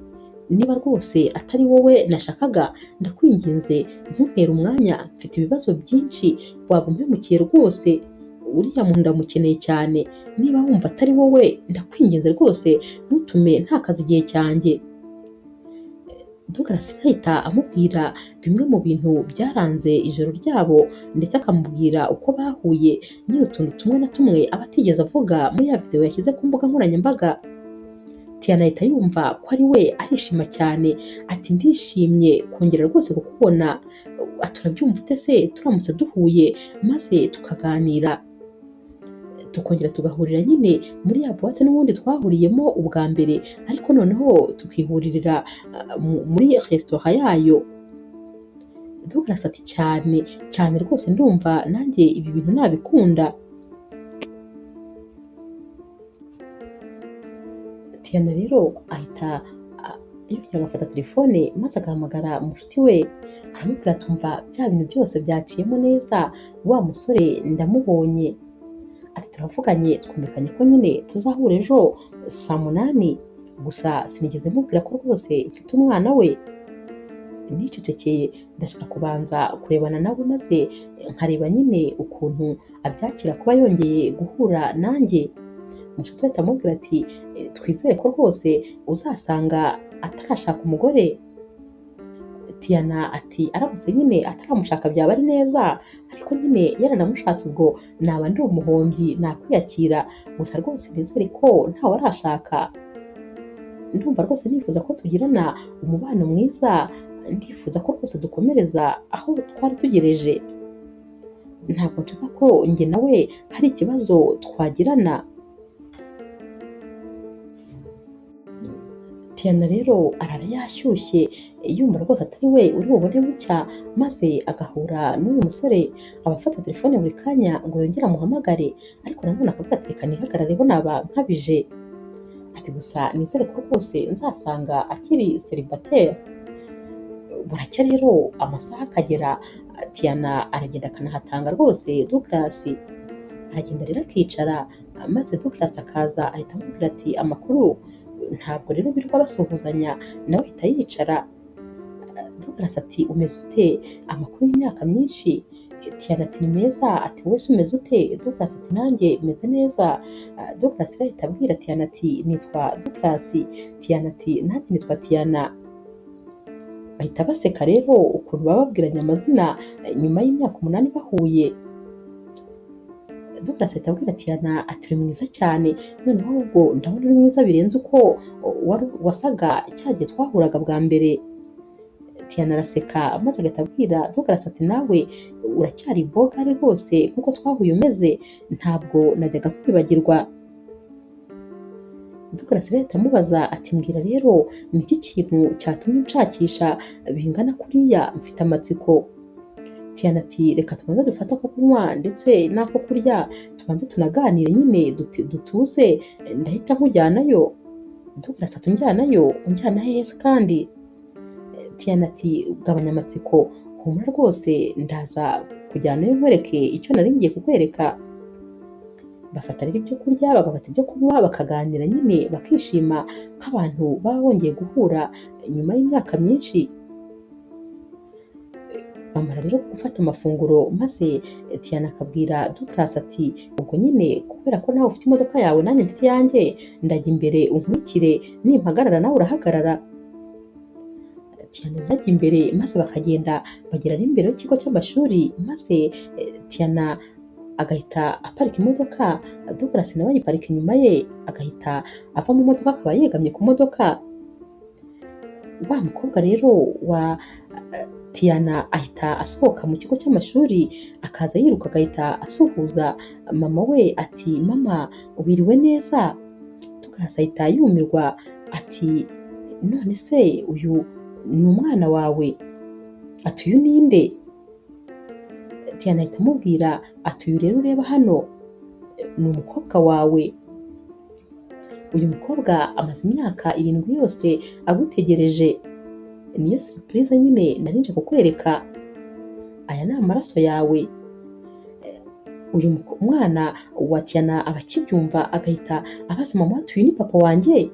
niba rwose atari wowe nashakaga, ndakwinginze ntuntere umwanya, mfite ibibazo byinshi, waba umpemukiye rwose, uriya muntu ndamukeneye cyane, niba wumva atari wowe ndakwinginze rwose ntutume ntakaza igihe cyanjye. Douglas ahita amubwira bimwe mu bintu byaranze ijoro ryabo, ndetse akamubwira uko bahuye, nyine utuntu tumwe na tumwe aba atigeze avuga muri ya videwo yashyize ku mbuga nkoranyambaga. Tiana ahita yumva ko ari we, arishima cyane ati ndishimye kongera rwose kukubona, turabyumva ute se turamutse duhuye maze tukaganira, tukongera tugahurira nyine muri ya buwate n'ubundi twahuriyemo ubwa mbere, ariko noneho tukihuririra muri resitora yayo. Douglas ati cyane cyane rwose, ndumva nanjye ibi bintu nabikunda. Tiana rero ahita yongera agafata telefone maze agahamagara umushuti we, aramubwira atumva bya bintu byose byaciyemo neza, wa musore ndamubonye, ati turavuganye twumvikanye ko nyine tuzahura ejo saa 8, gusa sinigeze mubwira ko rwose mfite umwana we. nicecekeye ndashaka kubanza kurebana nawe maze nkareba nyine ukuntu abyakira kuba yongeye guhura nanjye. Mushuti we ahita amubwira ati twizere ko rwose uzasanga atarashaka umugore. Tiana ati aramutse nyine ataramushaka byaba ari neza, ariko nyine yaranamushatse ubwo naba ndi umuhombyi nakwiyakira, gusa rwose nizere ko ntawe arashaka. Ndumva rwose nifuza ko tugirana umubano mwiza, ndifuza ko rwose dukomereza aho twari tugereje. Ntabwo nshaka ko njye nawe hari ikibazo twagirana. Tiana rero arara yashyushye yumva rwose atari we uri bubone bucya, maze agahura n'uyu musore aba afata telefone buri kanya ngo yongere amuhamagare, ariko nanone akavuga ati reka nihagarare bo naba nkabije. Ati gusa nizere ko rwose nzasanga akiri célibataire. Buracya rero amasaha akagera, Tiana aragenda akanahatanga rwose Douglas. Aragenda rero akicara, maze Douglas akaza ahita amubwira ati amakuru. Ntabwo rero birirwa basuhuzanya, nawe ahita yicara. Douglas ati umeze ute? Amakuru y'imyaka myinshi. Tiana ati ni meza. Ati wowe se umeze ute? Douglas ati nanjye meze neza. Douglas rero ahita abwira Tiana ati nitwa Douglas. Tiana ati nanjye nitwa Tiana. Bahita baseka rero ukuntu baba babwiranye amazina nyuma y'imyaka 8 bahuye. Douglas ahita abwira Tiana ati uri mwiza cyane, noneho ahubwo ndabona uri mwiza birenze uko wasaga cya gihe twahuraga bwa mbere. Tiana araseka maze agahita abwira Douglas ati nawe uracyari bogari rwose nk'uko twahuye umeze, ntabwo najyaga kwibagirwa. Douglas rero ahita amubaza ati mbwira rero ni iki kintu cyatumye unshakisha bingana kuriya, mfite amatsiko. Tiana ati reka tubanze dufate ako kunywa ndetse n'ako kurya, tubanze tunaganire nyine dutuze, ndahita nkujyanayo. Douglas ati unjyanayo? Unjyana hehe se kandi? Tiana ati gabanya amatsiko, humura rwose ndaza kujyanayo nkwereke icyo nari ngiye kukwereka. Bafata rero ibyo kurya, bagafata ibyo kunywa, bakaganira nyine bakishima nk'abantu baba bongeye guhura nyuma y'imyaka myinshi. Bamara rero gufata amafunguro, maze Tiana akabwira Douglas ati ubwo nyine kubera ko nawe ufite imodoka yawe nanjye mfite iyanjye, ndajya imbere unkurikire, nimpagarara nawe urahagarara. Tiana yajya imbere maze bakagenda bagera ari imbere y'ikigo cy'amashuri, maze Tiana agahita aparika imodoka, Douglas nawe ayiparika inyuma ye, agahita ava mu modoka akaba yegamye ku modoka. Wa mukobwa rero wa Tiana ahita asohoka mu kigo cy'amashuri, akaza yiruka agahita asuhuza mama we ati mama wiriwe neza. Douglas ahita yumirwa ati none se uyu ni umwana wawe? Ati uyu ninde? Tiana ahita amubwira ati uyu rero ureba hano ni umukobwa wawe. Uyu mukobwa amaze imyaka 7 yose agutegereje, niyo surprise nyine nari nje kukwereka. Aya ni amaraso yawe. Uyu mwana wa Tiana abakibyumva agahita abaza mama ati uyu ni papa wanjye?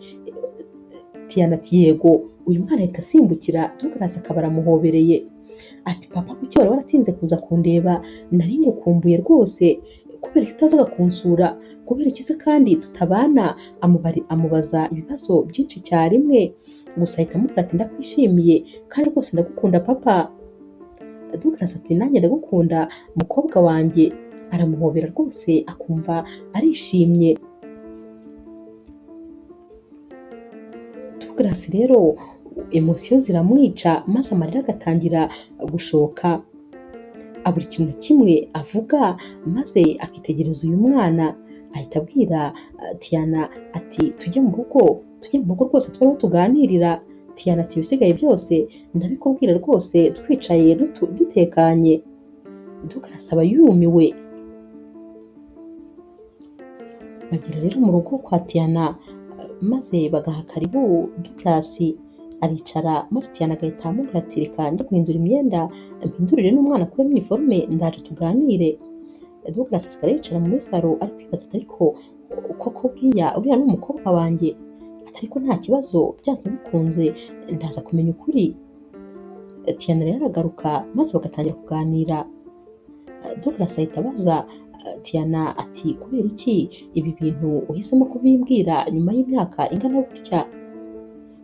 Tiana ati yego. Uyu mwana ahita asimbukira, Douglas akaba aramuhobereye ati papa kuki wari waratinze kuza kundeba? Nari ngukumbuye rwose, kubera ko utazaga kunsura, kubera iki se kandi tutabana? Amubaza ibibazo byinshi cyarimwe, gusa ahita amubwira ati ndakwishimiye kandi rwose ndagukunda papa. Douglas ati nanjye ndagukunda mukobwa wanjye. Aramuhobera rwose akumva arishimye. Douglas rero emosiyo ziramwica, maze amarira agatangira gushoka. Abura ikintu na kimwe avuga, maze akitegereza uyu mwana. Ahita abwira Tiana ati tujye mu rugo rwose twariho tuganirira. Tiana ati ibisigaye byose ndabikubwira rwose twicaye dutekanye. Douglas aba yumiwe. Bagera rero mu rugo kwa Tiana, maze bagaha karibu Douglas. Aricara, maze Tiana agahita amubwira ati reka njye guhindura imyenda, mpindurire n'umwana kuri uniforme, ndaje tuganire. Douglas asigara yicara muri salo ari kwibaza ati ariko koko buriya ni umukobwa wanjye? Ariko nta kibazo, byanze bikunze ndaza kumenya ukuri. Tiana rero aragaruka maze bagatangira kuganira. Douglas ahita abaza Tiana ati kubera iki ibi bintu uhisemo kubimbwira nyuma y'imyaka ingana gutya?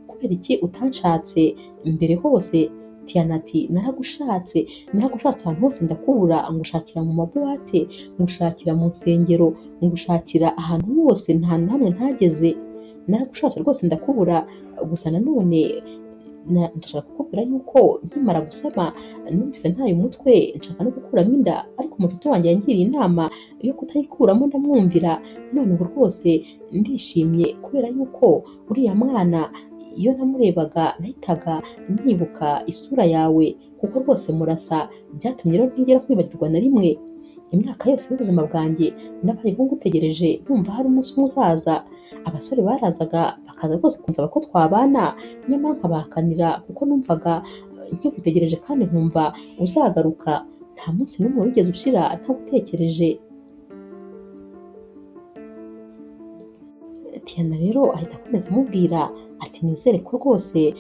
Kubera iki utanshatse mbere hose? Tiana ati naragushatse ahantu hose ndakubura, ngushakira mu mabuwate, ngushakira mu nsengero, ngushakira ahantu hose nta na hamwe ntageze, naragushatse rwose ndakubura. Gusa nanone ndashaka kukubwira yuko nkimara gusama numvise ntaye umutwe nshaka no gukuramo inda, ariko umufite wanjye yangiriye inama yo kutayikuramo ndamwumvira. None ubu rwose ndishimye kubera yuko uriya mwana iyo namurebaga nahitaga nibuka isura yawe kuko rwose murasa. Byatumye rero ntigera kwibagirwa na rimwe. Imyaka yose y'ubuzima bwanjye nabaye ngutegereje numva hari umunsi umwe uzaza. Abasore barazaga bakaza rwose kunsaba ko twabana, nyamara nkabahakanira kuko numvaga nkigutegereje kandi nkumva uzagaruka. Nta munsi n'umwe wigeze ushira ntagutekereje. Tiana rero ahita akomeza amubwira ati nizere ko rwose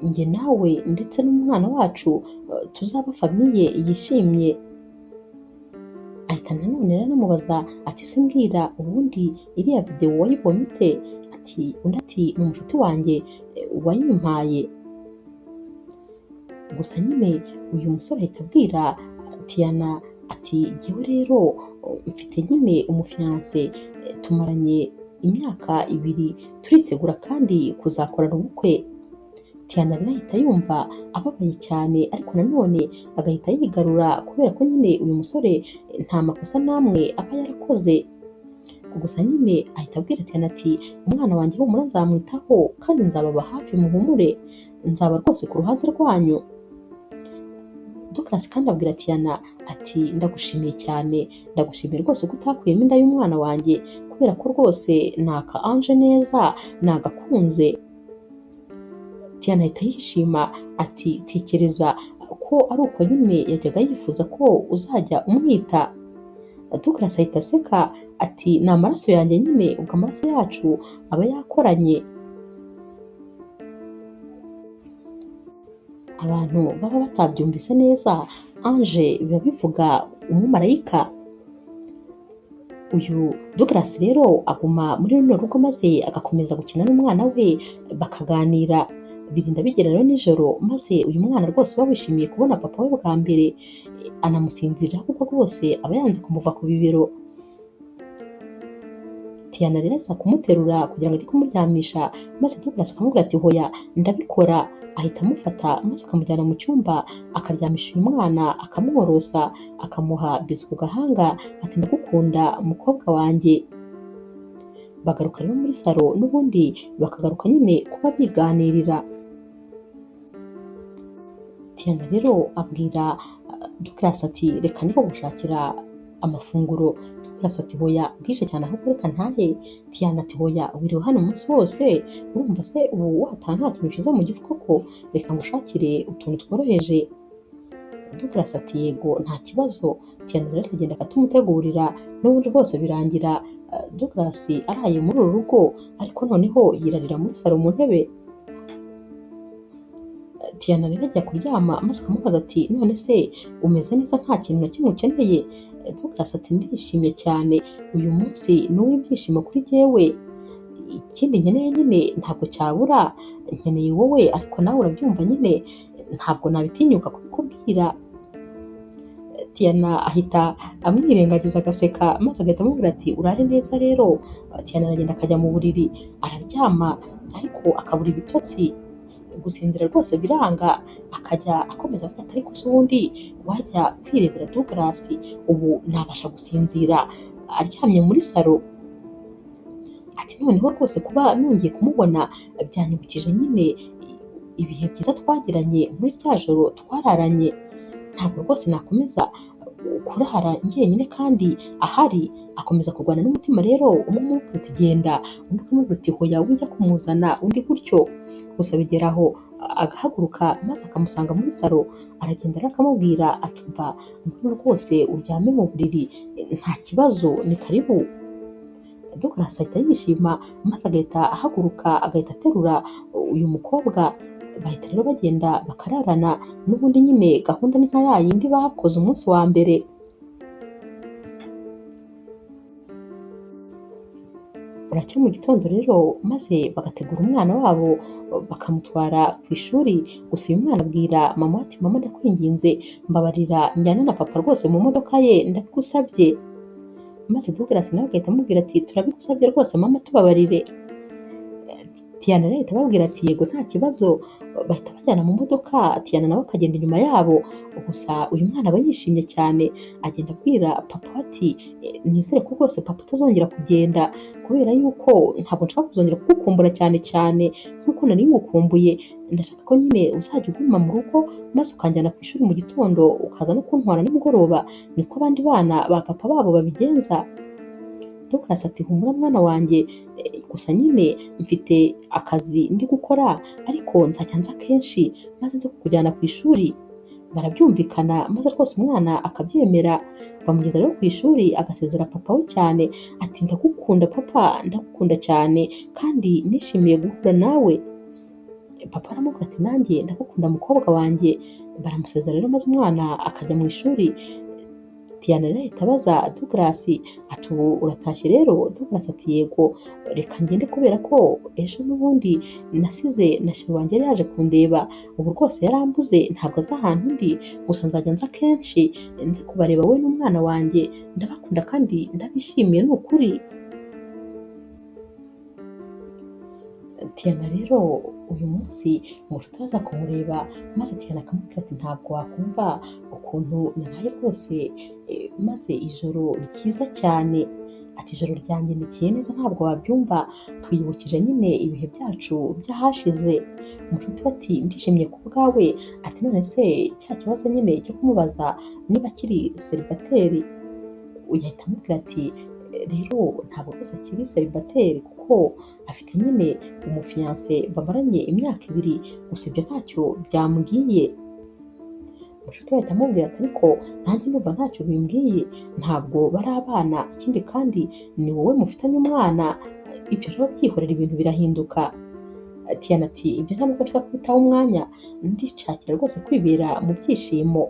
njye nawe ndetse n'umwana wacu tuzaba famiye yishimye. Ahita nanone rero anamubaza ati se mbwira ubundi iriya videwo wayibonye ute? Undi ati ni umushuti wanjye wayimpaye. Gusa nyine uyu musore ahita abwira Tiana ati jyewe rero mfite nyine umufiyanse, tumaranye imyaka 2 turitegura kandi kuzakorana ubukwe. Tiana rero ahita yumva ababaye cyane, ariko nanone agahita yigarura kubera ko nyine uyu musore nta makosa namwe aba yarakoze. Gusa nyine ahita abwira Tiana ati umwana wanjye humura nzamwitaho kandi nzababa hafi muhumure, nzaba rwose ku ruhande rwanyu. Douglas kandi abwira Tiana ati ndagushimiye cyane, ndagushimiye rwose ko utakuyemo inda y'umwana wanjye kubera ko rwose naka anje neza nagakunze. Tiana ahita yishima ati tekereza ko ari uko nyine yajyaga yifuza ko uzajya umwita. Douglas ahita aseka ati ni amaraso yanjye nyine, ubwo amaraso yacu aba yakoranye. Abantu baba batabyumvise neza, anje biba bivuga umumarayika. Uyu Douglas rero aguma muri runo rugo maze agakomeza gukina n'umwana we bakaganira. Birinda bigera rero nijoro maze uyu mwana rwose uba wishimiye kubona papa we bwa mbere, anamusinzirira kuko rwose aba yanze kumuva ku bibero. Tiana rero aza kumuterura kugira ngo ajye kumuryamisha, maze Douglas akamubwira ati hoya ndabikora. Ahita amufata maze akamujyana mu cyumba akaryamisha uyu mwana, akamworosa, akamuha bisu ku gahanga ati ndagukunda umukobwa wanjye. Bagaruka rero muri salo n'ubundi bakagaruka nyine kuba biganirira. Tiana rero abwira Douglas ati reka niko gushakira amafunguro. Douglas ati hoya bwije cyane ahubwo reka ntahe. Tiana ati hoya wiriwe hano umunsi wose, urumva se ubu wataha nta kintu cyiza mu gifu koko? Reka ngushakire utuntu tworoheje. Douglas ati yego nta kibazo. Tiana rero akagenda akatumutegurira, n'ubundi rwose birangira Douglas araye muri uru rugo, ariko noneho yirarira muri salo mu ntebe. Tiana rero ajya kuryama maze akamubaza ati none se umeze neza nta kintu na kimwe ukeneye? Douglas ati ndishimye cyane, uyu munsi ni uw'ibyishimo kuri jyewe. Ikindi nkeneye nyine ntabwo cyabura, nkeneye wowe, ariko nawe urabyumva nyine ntabwo nabitinyuka kubikubwira. Tiana ahita amwirengagiza agaseka maze agahita amubwira ati urare neza rero. Tiana aragenda akajya mu buriri araryama, ariko akabura ibitotsi, gusinzira rwose biranga. Akajya akomeza avuga ati ariko se ubundi wajya kwirebera Douglas ubu nabasha gusinzira aryamye muri salo? Ati noneho rwose kuba nongeye kumubona byanyibukije nyine ibihe byiza twagiranye muri rya joro twararanye. Ntabwo rwose nakomeza kurara njyenyine kandi ahari. Akomeza kurwana n'umutima rero, umwe amubwira ati genda, undi akamubwira ati hoya wijya kumuzana, undi gutyo. Gusa bigeraho agahaguruka maze akamusanga muri salo. Aragenda rero akamubwira atumva ngwino rwose uryame mu buriri nta kibazo, ni karibu. Douglas ahita yishima maze agahita ahaguruka agahita aterura uyu mukobwa. bahita rero bagenda bakararana, n'ubundi nyine gahunda ni nka ya yindi bakoze umunsi wa mbere. Buracya mu gitondo rero maze bagategura umwana wabo bakamutwara ku ishuri, gusa uyu mwana abwira mama ati mama ndakwinginze mbabarira njyane na papa rwose mu modoka ye ndabigusabye, maze Douglas nawe agahita amubwira ati turabigusabye rwose mama tubabarire. Tiana rero ahita ababwira ati yego nta kibazo, bahita bajyana mu modoka, Tiana nawe akagenda inyuma yabo, gusa uyu mwana aba yishimye cyane, agenda abwira papa ati nizere ko rwose papa utazongera kugenda, kubera yuko ntabwo nshaka kuzongera kugukumbura cyane cyane nk'uko nari ngukumbuye, ndashaka ko nyine uzajya uguma mu rugo maze ukanjyana ku ishuri mu gitondo ukaza no kuntwara nimugoroba, niko abandi bana ba papa babo babigenza. Douglas ati humura mwana wanjye, gusa nyine mfite akazi ndi gukora ariko nzajya nza kenshi maze nze kukujyana ku ishuri. Barabyumvikana maze rwose umwana akabyemera, bamugeza rero ku ishuri agasezera papa we cyane ati ndagukunda papa, ndagukunda cyane kandi nishimiye guhura nawe. Papa aramubwira ati nanjye ndagukunda mukobwa wanjye. Baramusezera rero maze umwana akajya mu ishuri. Tiana rero ahita abaza Douglas ati ubu uratashye rero? Douglas ati yego reka ngende kubera ko ejo n'ubundi nasize na sheri wanjye yari yaje kundeba, ubu rwose yarambuze ntabwo azi ahantu ndi, gusa nzajya nza kenshi nze kubareba we n'umwana wanjye, ndabakunda kandi ndabishimiye ni ukuri. Tiana rero uyu munsi Mushuti aza kumureba maze Tiana akamubwira ati ntabwo wakumva ukuntu naraye rwose maze ijoro ryiza cyane, ati ijoro ryangendekeye neza ntabwo wabyumva, twiyibukije nyine ibihe byacu by'ahashize. Mushuti we ati ndishimye ku bwawe, ati none se cya kibazo nyine cyo kumubaza niba akiri seribateri, yahita amubwira ati rero ntabwo rwose akiri seribateri kuko afite nyine umufiyanse bamaranye imyaka 2, gusa ibyo ntacyo byambwiye. Mushuti we ahita amubwira ati ariko nanjye ndumva ntacyo bimbwiye, ntabwo bari abana, ikindi kandi ni wowe mufitanye umwana, ibyo rero byihorera ibintu birahinduka. Tiana ati ibyo nta nubwo nshaka kwitaho umwanya, ndishakira rwose kwibera mu byishimo,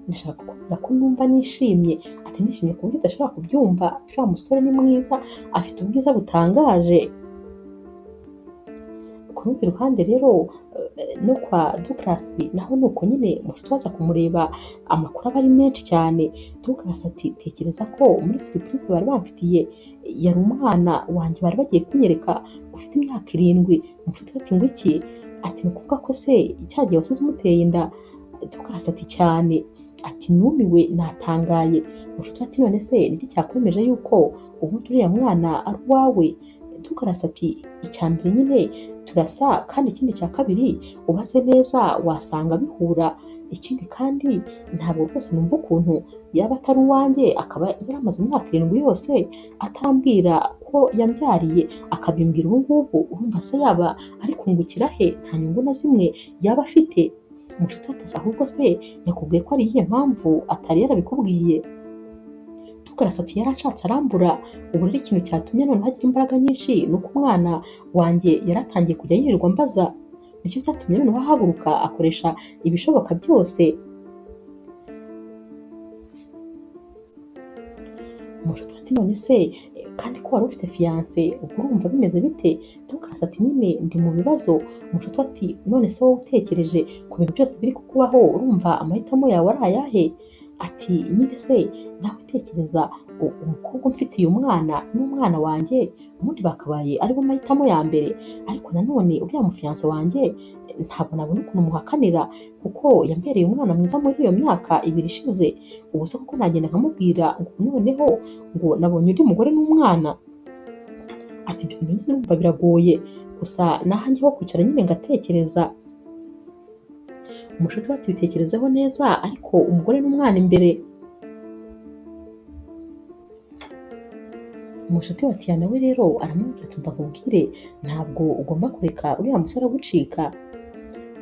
ndashaka kukubwira ko numva nishimye, ati nishimye ku buryo udashobora kubyumva, uriya musore ni mwiza, afite ubwiza butangaje. Ku rundi ruhande rero no kwa Douglas naho nuko nyine Mushuti we aza kumureba, amakuru aba ari menshi cyane. Douglas ati tekereza ko muri surprise bari bamfitiye yari umwana wanjye bari bagiye kunyereka ufite imyaka 7. Mushuti we ati ngo iki? Ati ni ukuvuga ko se cya gihe wasize umuteye inda? Douglas ati cyane, ati numiwe natangaye. Mushuti we ati none se niki cyakwemeje yuko ubundi uriya mwana ari uwawe? Douglas ati icya mbere nyine turasa, kandi ikindi cya kabiri ubaze neza wasanga bihura, ikindi kandi ntabwo rwose numva ukuntu yaba atari uwanjye akaba yaramaze imyaka 7 yose atambwira ko yambyariye, akabimbwira ubu ngubu, urumva se yaba ari kungukira he? Nta nyungu na zimwe yaba afite. Mushuti ati ahubwo se yakubwiye ko ari iyihe mpamvu atari yarabikubwiye? Douglas ati yaranshatse arambura, ubu rero ikintu cyatumye noneho agira imbaraga nyinshi ni uko umwana wanjye yaratangiye kujya yirirwa mbaza, nicyo cyatumye noneho ahaguruka akoresha ibishoboka byose. Mushuti ati none se kandi ko wari ufite fiyanse ubwo urumva bimeze bite? Douglas ati nyine ndi mu bibazo. Mushuti ati none se wowe utekereje ku bintu byose biri kukubaho urumva amahitamo yawe ari ayahe? Ati nyine se nawe utekereza umukobwa umfitiye umwana n'umwana wanjye ubundi bakabaye aribo mahitamo ya mbere, ariko nanone uriya mufiyanse wanjye ntabwo nabona ukuntu muhakanira kuko yambereye umwana mwiza muri iyo myaka 2 ishize, ubu se kuko nagenda nkamubwira ngo noneho ngo nabonye undi mugore n'umwana? Ati ibyo bintu nyine numva biragoye, gusa nahanjye ho kwicara nyine ngatekereza. Mushuti we ati bitekerezeho neza ariko umugore n'umwana imbere. Mushuti wa Tiana we rero aramubwira ati ndakubwire ntabwo ugomba kureka uriya musore agucika,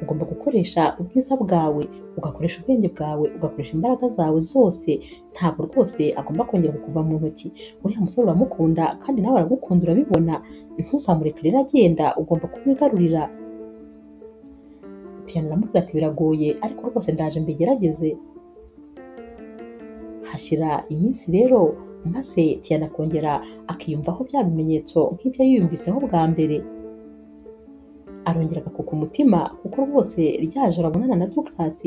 ugomba gukoresha ubwiza bwawe, ugakoresha ubwenge bwawe, ugakoresha imbaraga zawe zose, ntabwo rwose agomba kongera kukuva mu ntoki. Uriya musore uramukunda kandi nawe aragukunda urabibona, ntuzamureke rero agenda, ugomba kumwigarurira. Tiana aramubwira ati biragoye ariko rwose ndaje mbigerageze. Hashira iminsi rero maze Tiana akongera akiyumvaho bya bimenyetso nk'ibyo yiyumviseho bwa mbere. Arongera agakuka umutima kuko rwose rya joro abonana na Douglas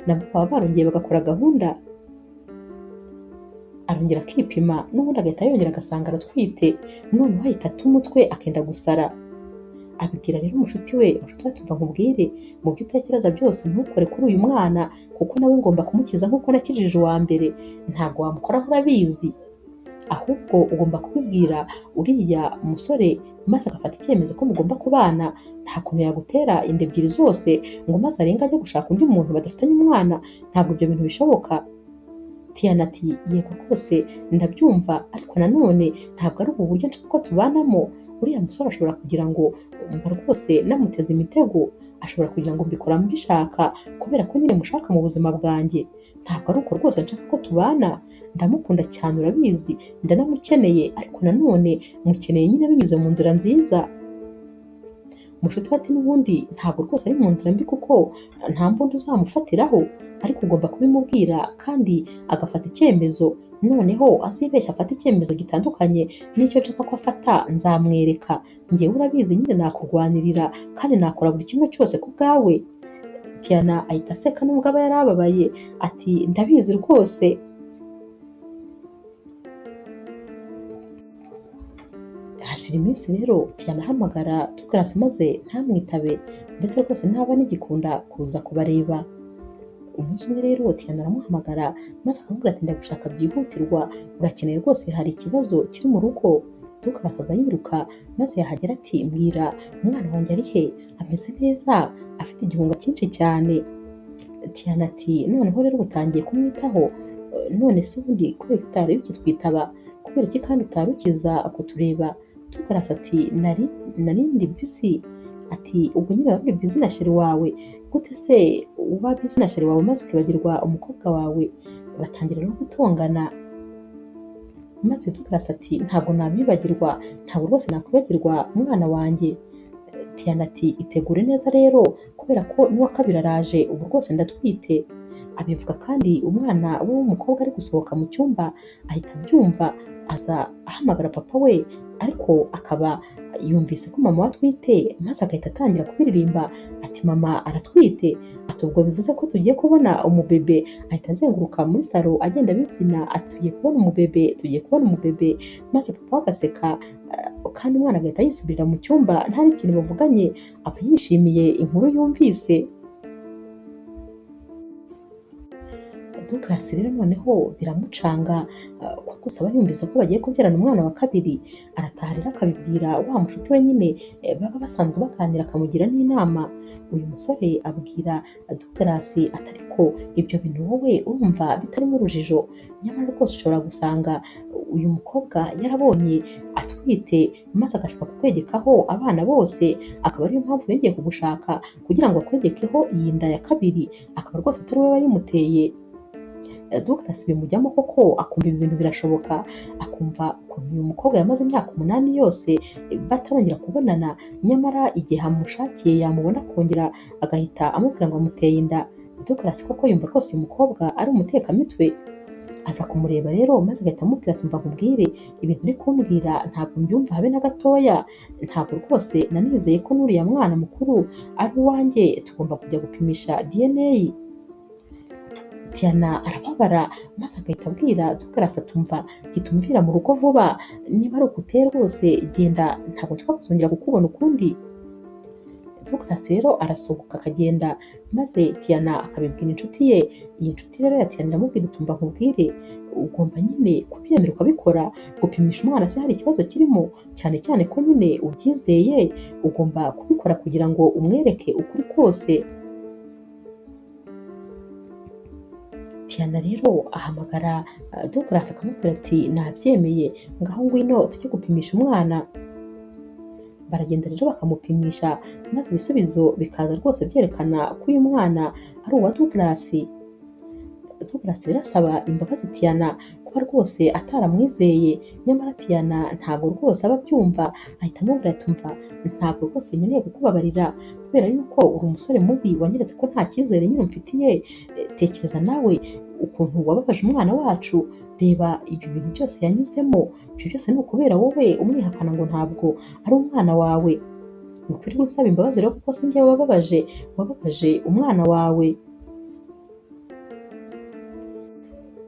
nabwo baba barongeye bagakora gahunda. Arongera akipima n'ubundi agahita yongera agasanga aratwite, noneho ahita ata umutwe akenda gusara. Abibwira rero umushuti we tumva nkubwire, mu byo utekereza byose ntukore kuri uyu mwana kuko nawe ngomba kumukiza nk'uko nakijije uwa mbere, ntabwo wamukoraho urabizi, ahubwo ugomba kubibwira uriya musore maze agafata icyemezo ko mugomba kubana. Nta kuntu yagutera inda ebyiri zose ngo maze arenga ajye gushaka undi muntu badafitanye umwana, ntabwo ibyo bintu bishoboka. Tiana ati yego rwose ndabyumva ariko nanone ntabwo ari ubu buryo nshaka ko tubanamo. Uriya musore ashobora kugira ngo mba rwose namuteze imitego, ashobora kugira ngo mbikora mbishaka kubera ko nyine mushaka mu buzima bwanjye. Ntabwo ari uko rwose nshaka ko tubana, ndamukunda cyane urabizi, ndanamukeneye ariko nanone mukeneye nyine binyuze mu nzira nziza. Mushuti we ati n'ubundi ntabwo rwose ari mu nzira mbi kuko nta mbunda uzamufatiraho, ariko ugomba kubimubwira kandi agafata icyemezo, noneho azibeshya afata icyemezo gitandukanye n'icyo nshaka ko afata nzamwereka. Njyewe urabizi nyine nakurwanirira kandi nakora buri kimwe cyose ku bwawe. Tiana ahita aseka nubwo aba yarababaye ati ndabizi rwose. Hashira iminsi rero Tiana ahamagara Douglas maze ntamwitabe ndetse rwose ntaba n'igikunda kuza kubareba. Umunsi umwe rero Tiana aramuhamagara maze akamubwira ati ndagushaka byihutirwa, urakeneye rwose, hari ikibazo kiri mu rugo. Douglas aza yiruka maze yahagera ati mbwira umwana wanjye ari he, ameze neza, afite igihunga cyinshi cyane. Tiana ati noneho rero utangiye kumwitaho, none se ubundi kubera utari ukitwitaba, kubera iki kandi utarukiza kutureba? Douglas ati nari ndi busy. Ati ubwo nyine wari busy na sheri wawe? Gute se uba busy na sheri wawe maze ukibagirwa umukobwa wawe? Batangira no gutongana maze Douglas ati ntabwo nabibagirwa, ntabwo rwose nakwibagirwa umwana wanjye. Tiana ati itegure neza rero kubera ko n'uwa kabiri araje, ubu rwose ndatwite. Abivuga kandi umwana we w'umukobwa ari gusohoka mu cyumba ahita abyumva, aza ahamagara papa we ariko akaba yumvise ko mama we atwite maze agahita atangira kubiririmba ati mama aratwite. Ati ubwo bivuze ko tugiye kubona umubebe. Ahita azenguruka muri salo agenda abibyina ati tugiye kubona umubebe, tugiye kubona umubebe. Maze papa we agaseka kandi umwana agahita yisubirira mu cyumba nta n'ikintu bavuganye, aba yishimiye inkuru yumvise. Douglas rero noneho biramucanga ko gusa aba yumvise ko bagiye kubyarana umwana wa kabiri. Arataha rero akabibwira wa mushuti we nyine baba basanzwe baganira akamugira n'inama. Uyu musore abwira Douglas ati ariko ibyo bintu wowe urumva bitarimo urujijo, nyamara rwose ushobora gusanga uyu mukobwa yarabonye atwite maze agashaka kukwegekaho abana bose, akaba ariyo mpamvu yongeye kugushaka kugira ngo akwegekeho iyi nda ya kabiri, akaba rwose atari we wayimuteye. Douglas bimujyamo koko akumva ibi bintu birashoboka, akumva ukuntu uyu mukobwa yamaze imyaka 8 yose batarongera kubonana, nyamara igihe amushakiye yamubona akongera agahita amubwira ngo amuteye inda. Douglas koko yumva rwose uyu mukobwa ari umutekamitwe. Aza kumureba rero maze agahita amubwira ati mva nkubwire, ibintu uri kumbwira ntabwo mbyumva habe na gatoya, ntabwo rwose nanizeye ko n'uriya mwana mukuru ari uwanjye, tugomba kujya gupimisha DNA. Tiana arababara maze agahita abwira Douglas atumva gitumvira mu rugo vuba, niba ari ukuteye rwose genda, ntabwo nshaka kuzongera kukubona ukundi. Douglas rero arasohoka akagenda maze Tiana akabibwira inshuti ye. Iyi nshuti rero ya Tiana iramubwira utumva nkubwire, ugomba nyine kubyemera ukabikora, gupimisha umwana se hari ikibazo kirimo, cyane cyane ko nyine ubyizeye, ugomba kubikora kugira ngo umwereke ukuri kose. Tiana rero ahamagara Douglas akamubwira ati nabyemeye, ngaho ngwino tujye gupimisha umwana. Baragenda rero bakamupimisha maze ibisubizo bikaza rwose byerekana ko uyu mwana ari uwa Douglas. Douglas rero asaba imbabazi Tiana kuba rwose ataramwizeye, nyamara Tiana ntabwo rwose aba abyumva, ahita amubwira ati umva ntabwo rwose nkeneye kukubabarira kubera yuko uri umusore mubi wanyeretse ko nta cyizere nyine umfitiye, tekereza nawe ukuntu wababaje umwana wacu, reba ibi bintu byose yanyuzemo, ibyo byose ni ukubera wowe umwihakana ngo ntabwo ari umwana wawe, ni ukuri gusaba imbabazi rero kuko si njye wababaje umwana wawe.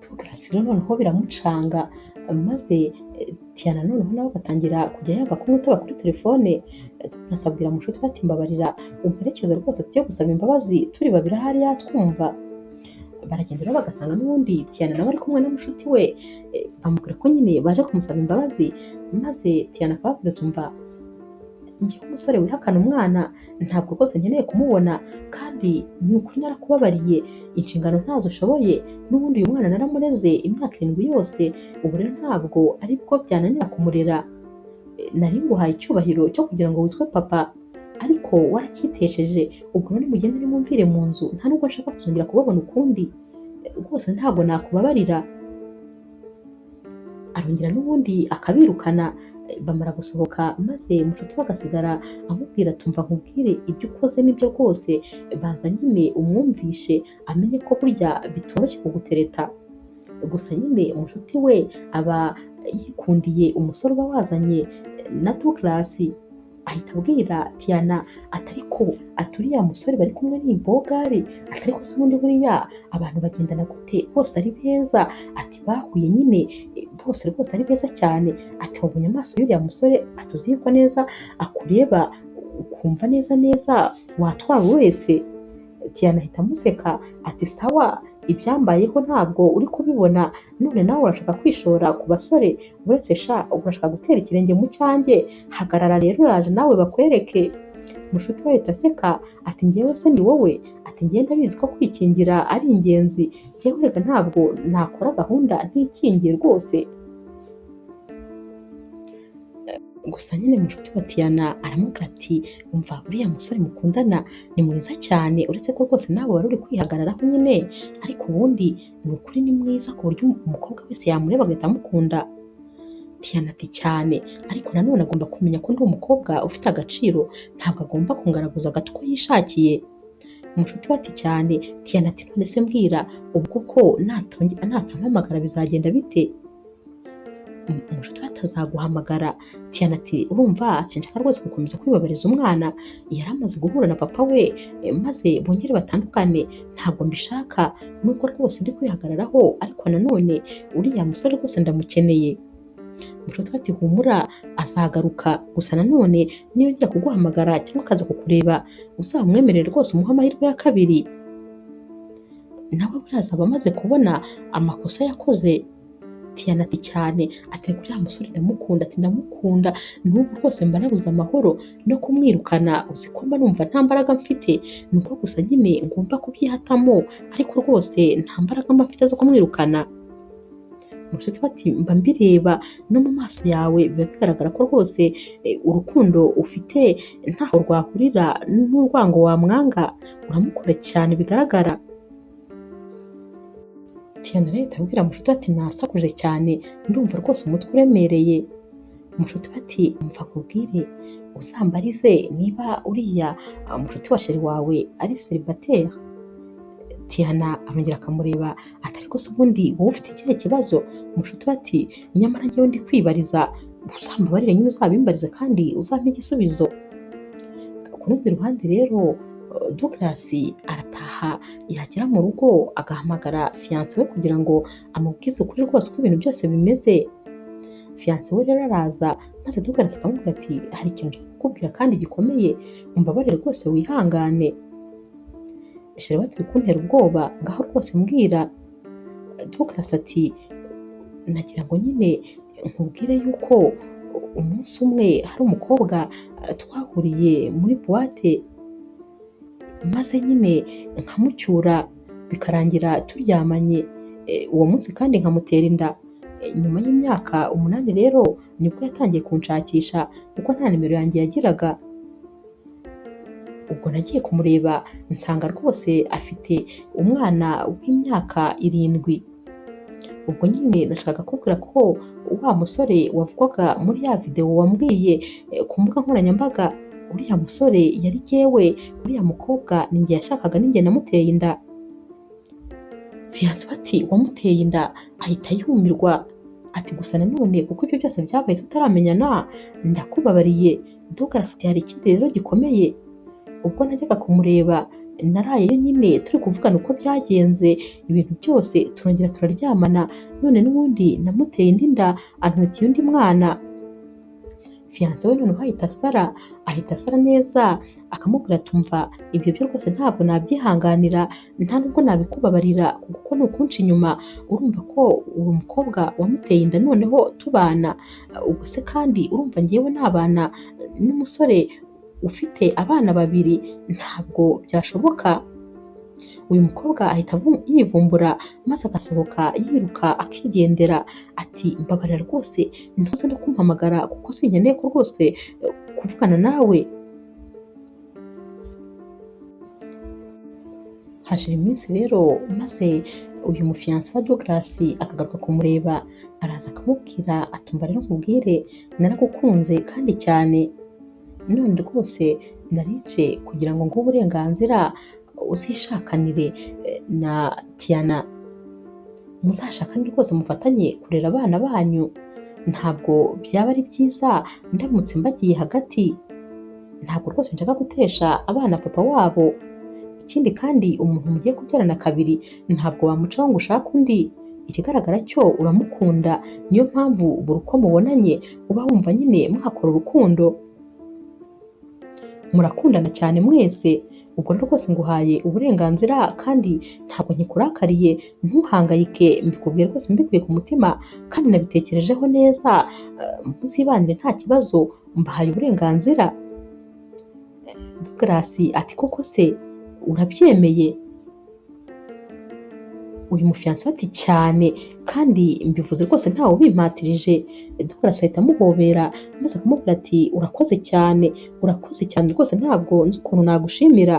Douglas rero noneho biramucanga maze Tiana noneho nawe agatangira kujya yanga kumwitaba kuri telefone. Douglas abwira Mushuti we ati mbabarira umperekeze rwose tujye gusaba imbabazi turi babiri ahari yatwumva. Baragenda rero bagasanga n'ubundi Tiana nawe ari kumwe na Mushuti we, bamubwira ko nyine baje kumusaba imbabazi, maze Tiana akababwira ati umva njyewe umusore wihakana umwana ntabwo rwose nkeneye kumubona, kandi ni ukuri narakubabariye, inshingano ntazo ushoboye, n'ubundi uyu mwana naramureze imyaka 7 yose, ubu rero ntabwo ari bwo byananira kumurera, nari nguhaye icyubahiro cyo kugira ngo witwe papa ariko waracyitesheje, ubwo none mugende nimumvire mu nzu, nta nubwo nshaka kuzongera kubabona ukundi, rwose ntabwo nakubabarira. Arongera n'ubundi akabirukana, bamara gusohoka maze Mushuti we agasigara amubwira tumva nkubwire ibyo ukoze nibyo rwose, banza nyine umwumvishe amenye ko burya bitoroshye kugutereta. Gusa nyine Mushuti we aba yikundiye umusore uba wazanye na Douglas, ahita abwira Tiana atariko aturiya musore bari kumwe n'imbogari, atariko se ubundi buriya abantu bagendana gute bose ari beza, ati bahuye nyine bose rwose ari beza cyane, ati wabonye amaso y'uriya musore atuziko neza akureba ukumva neza watwawe wese. Tiana ahita amuseka ati sawa ibyambayeho ntabwo uri kubibona, none nawe urashaka kwishora ku basore, uretse sha urashaka gutera ikirenge mu cyanjye, hagarara rero uraje nawe bakwereke. Mushuti we ahita aseka ati njyewe se ni wowe, ati njye ndabizi ko kwikingira ari ingenzi, njyewe rega ntabwo nakora gahunda ntikingiye rwose. Gusa nyine Mushuti wa Tiana aramubwira ati umva uriya musore mukundana ni mwiza cyane, uretse ko rwose nawe wari uri kwihagararaho nyine, ariko ubundi ni ukuri ni mwiza ku buryo umukobwa wese yamureba agahita amukunda. Tiana ati cyane, ariko nanone agomba kumenya ko ndi umukobwa ufite agaciro, ntabwo agomba kungaraguza agato uko yishakiye. Mushuti we ati cyane. Tiana ati none se mbwira ubwo ko natampamagara bizagenda bite? Mushuti we atazaguhamagara. Tiana ati urumva sinshaka rwose gukomeza kwibabariza umwana, yari amaze guhura na papa we maze bongere batandukane, ntabwo mbishaka, nubwo rwose ndi kwihagararaho ariko nanone uriya musore rwose ndamukeneye. Mushuti we ati humura azagaruka, gusa nanone niyo ngira kuguhamagara cyangwa akaza kukureba uzamwemerere rwose umuhe amahirwe ya kabiri, nawe buraza aba amaze kubona amakosa yakoze. Tiana ati cyane, ati uriya musore ndamukunda, ati ndamukunda n'ubu rwose mba nabuze amahoro no kumwirukana, uzi ko mba numva nta mbaraga mfite, nuko gusa nyine ngomba kubyihatamo, ariko rwose nta mbaraga mba mfite zo kumwirukana. Mushuti we ati mba mbireba no mu maso yawe biba bigaragara ko rwose urukundo ufite ntaho rwahurira n'urwango wamwanga, uramukora cyane bigaragara. Tiana rero abwira Mushuti we ati nasakuje cyane, ndumva rwose umutwe uremereye. Mushuti we ati umva nkubwire uzambarize niba uriya mushuti wa sheri wawe ari célibataire. Tiana arongera akamureba ati ariko se ubundi wowe ufite ikihe kibazo? Mushuti we ati nyamara njyewe ndi kwibariza, uzambabarire nyine uzabimbarize kandi uzampe igisubizo. Ku rundi ruhande rero Douglas arataha, yagera mu rugo agahamagara fiance we kugira ngo amubwize ukuri rwose uko ibintu byose bimeze. Fiance we rero araza maze Douglas akamubwira ati hari ikintu nshaka kukubwira kandi gikomeye, umbabarire rwose wihangane. Sheri we ati uri kuntera ubwoba, ngaho rwose mbwira. Douglas ati nagira ngo nyine nkubwire yuko umunsi umwe hari umukobwa twahuriye muri boîte, maze nyine nkamucyura bikarangira turyamanye, uwo munsi kandi nkamutera inda. Nyuma y'imyaka 8 rero nibwo yatangiye kunshakisha kuko nta nimero yanjye yagiraga. Ubwo nagiye kumureba nsanga rwose afite umwana w'imyaka 7. ubwo nyine nashakaga kukubwira ko wa musore wavugwaga muri ya video wambwiye ku mbuga nkoranyambaga, uriya musore yari jyewe, uriya mukobwa ni njye yashakaga, ni njye namuteye inda. Fiyanse we ati wamuteye inda? Ahita yumirwa ati gusa nanone kuko ibyo byose byabaye tutaramenyana ndakubabariye. Douglas ati hari ikindi rero gikomeye, ubwo najyaga kumureba narayeyo nyine turi kuvugana uko byagenze ibintu byose, turongera turaryamana, none n'ubundi namuteye indi nda antutiye undi mwana. Fiyanse we noneho ahita asara neza, akamubwira tumva ibyo byo rwose ntabwo nabyihanganira, nta nubwo nabikubabarira kuko ni ukunca inyuma, urumva ko uri umukobwa wamuteye inda noneho tubana, ubwo se kandi urumva ngewe nabana n'umusore ufite abana babiri? Ntabwo byashoboka. Uyu mukobwa ahita yivumbura maze agasohoka yiruka akigendera, ati mbabarira rwose ntuze no kumpamagara kuko sinkeneye ko rwose kuvugana nawe. Hashira iminsi rero maze uyu mufiyanse wa Douglas akagaruka kumureba, araza akamubwira atumva rero nkubwire naragukunze kandi cyane, none rwose narije kugira ngo nguhe uburenganzira uzishakanire na Tiana, muzashakane rwose mufatanye kurera abana banyu, ntabwo byaba ari byiza ndamutse mbagiye hagati, ntabwo rwose nshaka gutesha abana papa wabo, ikindi kandi umuntu mugiye kubyarana kabiri ntabwo wamucaho ngo ushake undi, ikigaragara cyo uramukunda, niyo mpamvu buri uko mubonanye uba wumva nyine mwakora urukundo, murakundana cyane mwese, ubwo rwose nguhaye uburenganzira kandi ntabwo nkikurakariye, ntuhangayike, mbikubwiye rwose mbikuye ku mutima kandi nabitekerejeho neza, muzibanire nta kibazo, mbahaye uburenganzira. Douglas ati koko se urabyemeye? Uyu mufiyanse ati cyane kandi mbivuze rwose ntawe ubimpatirije. Douglas ahita amuhobera maze akamubwira ati urakoze cyane rwose, ntabwo nzi ukuntu nagushimira.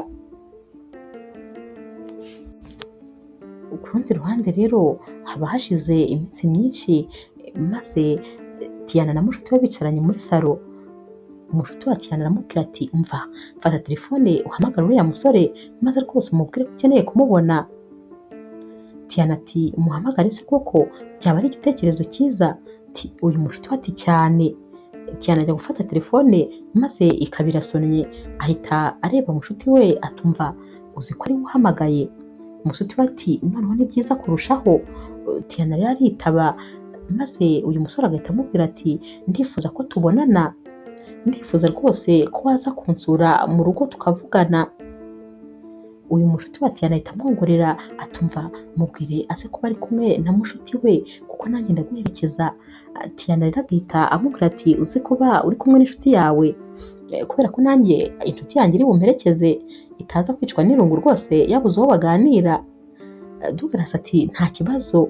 Ku rundi ruhande rero haba hashize iminsi myinshi maze Tiana na mushuti we bicaranye muri salo, umushuti wa Tiana aramubwira ati umva fata telefone uhamagara uriya musore maze rwose umubwire ko ukeneye kumubona. Tiana ati muhamagare se koko byaba ari igitekerezo cyiza? Uyu mushuti we ati cyane. Tiana ajya gufata telefone maze ikaba irasonnye, ahita areba mushuti we atumva uzi ko ari we uhamagaye. Mushuti we ati noneho ni byiza kurushaho. Tiana rero aritaba maze uyu musore agahita amubwira ati ndifuza ko tubonana, ndifuza rwose ko waza kunsura mu rugo tukavugana. Uyu mushuti wa Tiana ahita amwongorera atumva mubwire aze kuba ari kumwe na mushuti we kuko nanjye ndaguherekeza. Tiana rero agahita amubwira ati uze kuba uri kumwe n'inshuti yawe kubera ko nanjye inshuti yanjye iri bumperekeze itaza kwicwa n'irungu rwose yabuze uwo baganira. Douglas ati nta kibazo.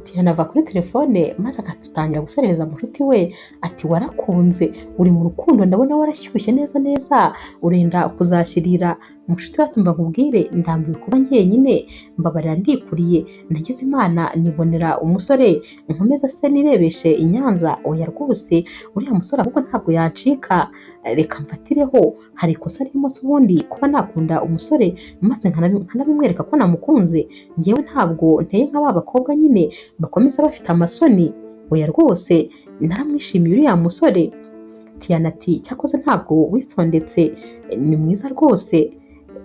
Tiana ava kuri telefone maze agatangira guserereza mushuti we ati warakunze, uri mu rukundo, ndabona warashyushye neza urenda kuzashyirira. Mushuti we atumva nkubwire ndambiwe kuba njyenyine, mbabarira ndikuriye, nagize Imana nibonera umusore nkomeza se nirebeshe i Nyanza. Oya rwose uriya musore ahubwo ntabwo yancika, reka mfatireho, hari ikosa ririmo se ubundi kuba nakunda umusore maze nkanabimwereka ko namukunze? Njyewe ntabwo nteye nka ba bakobwa nyine bakomeza bafite amasoni. Oya rwose naramwishimiye uriya musore. Tiana ati cyakoze ntabwo wisondetse, ni mwiza rwose.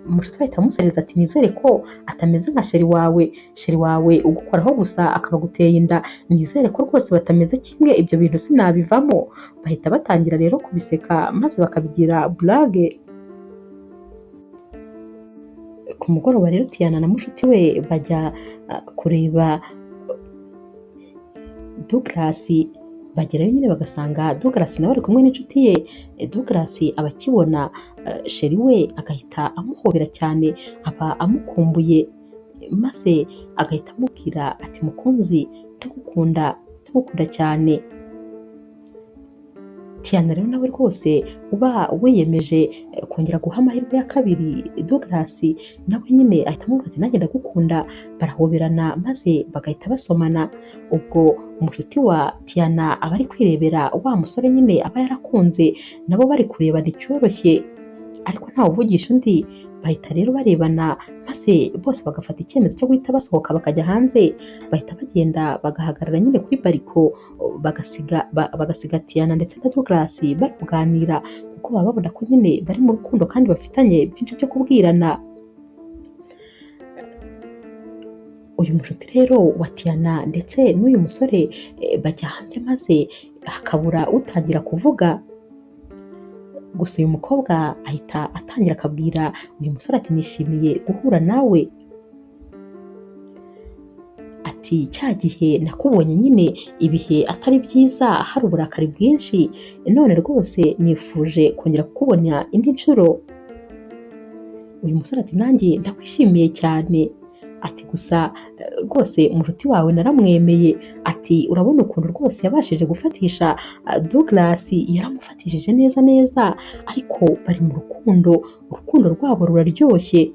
Mushuti we ahita amusereza ati nizere ko atameze nka sheri wawe ugukoraho gusa akaba aguteye inda, nizere ko rwose batameze kimwe, ibyo bintu sinabivamo. Bahita batangira rero kubiseka maze bakabigira burage. Ku mugoroba rero Tiana na mushuti we bajya kureba Douglas, bagerayo nyine bagasanga Douglas nawe ari kumwe n'inshuti ye. Douglas aba akibona sheri we agahita amuhobera cyane, aba amukumbuye maze agahita amubwira ati mukunzi ndagukunda cyane. Tiana rero nawe rwose uba wiyemeje kongera guha amahirwe ya kabiri Douglas, nawe nyine ahita amubwira ati nanjye ndagukunda, barahoberana maze bagahita basomana. Ubwo umushuti wa Tiana aba ari kwirebera wa musore nyine aba yarakunze, nabo bari kurebana icyoroshye ariko ntawe uvugisha undi, bahita rero barebana maze bose bagafata icyemezo cyo guhita basohoka bakajya hanze, bahita bagenda bagahagarara nyine kuri bariko, bagasiga Tiana ndetse na Douglas bari kuganira kuko baba babona ko nyine bari mu rukundo kandi bafitanye byinshi byo kubwirana. Uyu mushuti rero wa Tiana ndetse n'uyu musore bajya hanze maze hakabura utangira kuvuga. Gusa uyu mukobwa ahita atangira akabwira uyu musore ati nishimiye guhura nawe, ati cya gihe nakubonye nyine ibihe atari byiza hari uburakari bwinshi, none rwose nifuje kongera kukubona indi nshuro. Uyu musore ati nanjye ndakwishimiye cyane, ati gusa rwose umushuti wawe naramwemeye, ati urabona ukuntu rwose yabashije gufatisha Douglas, yaramufatishije neza neza, ariko bari mu rukundo, urukundo rwabo ruraryoshye.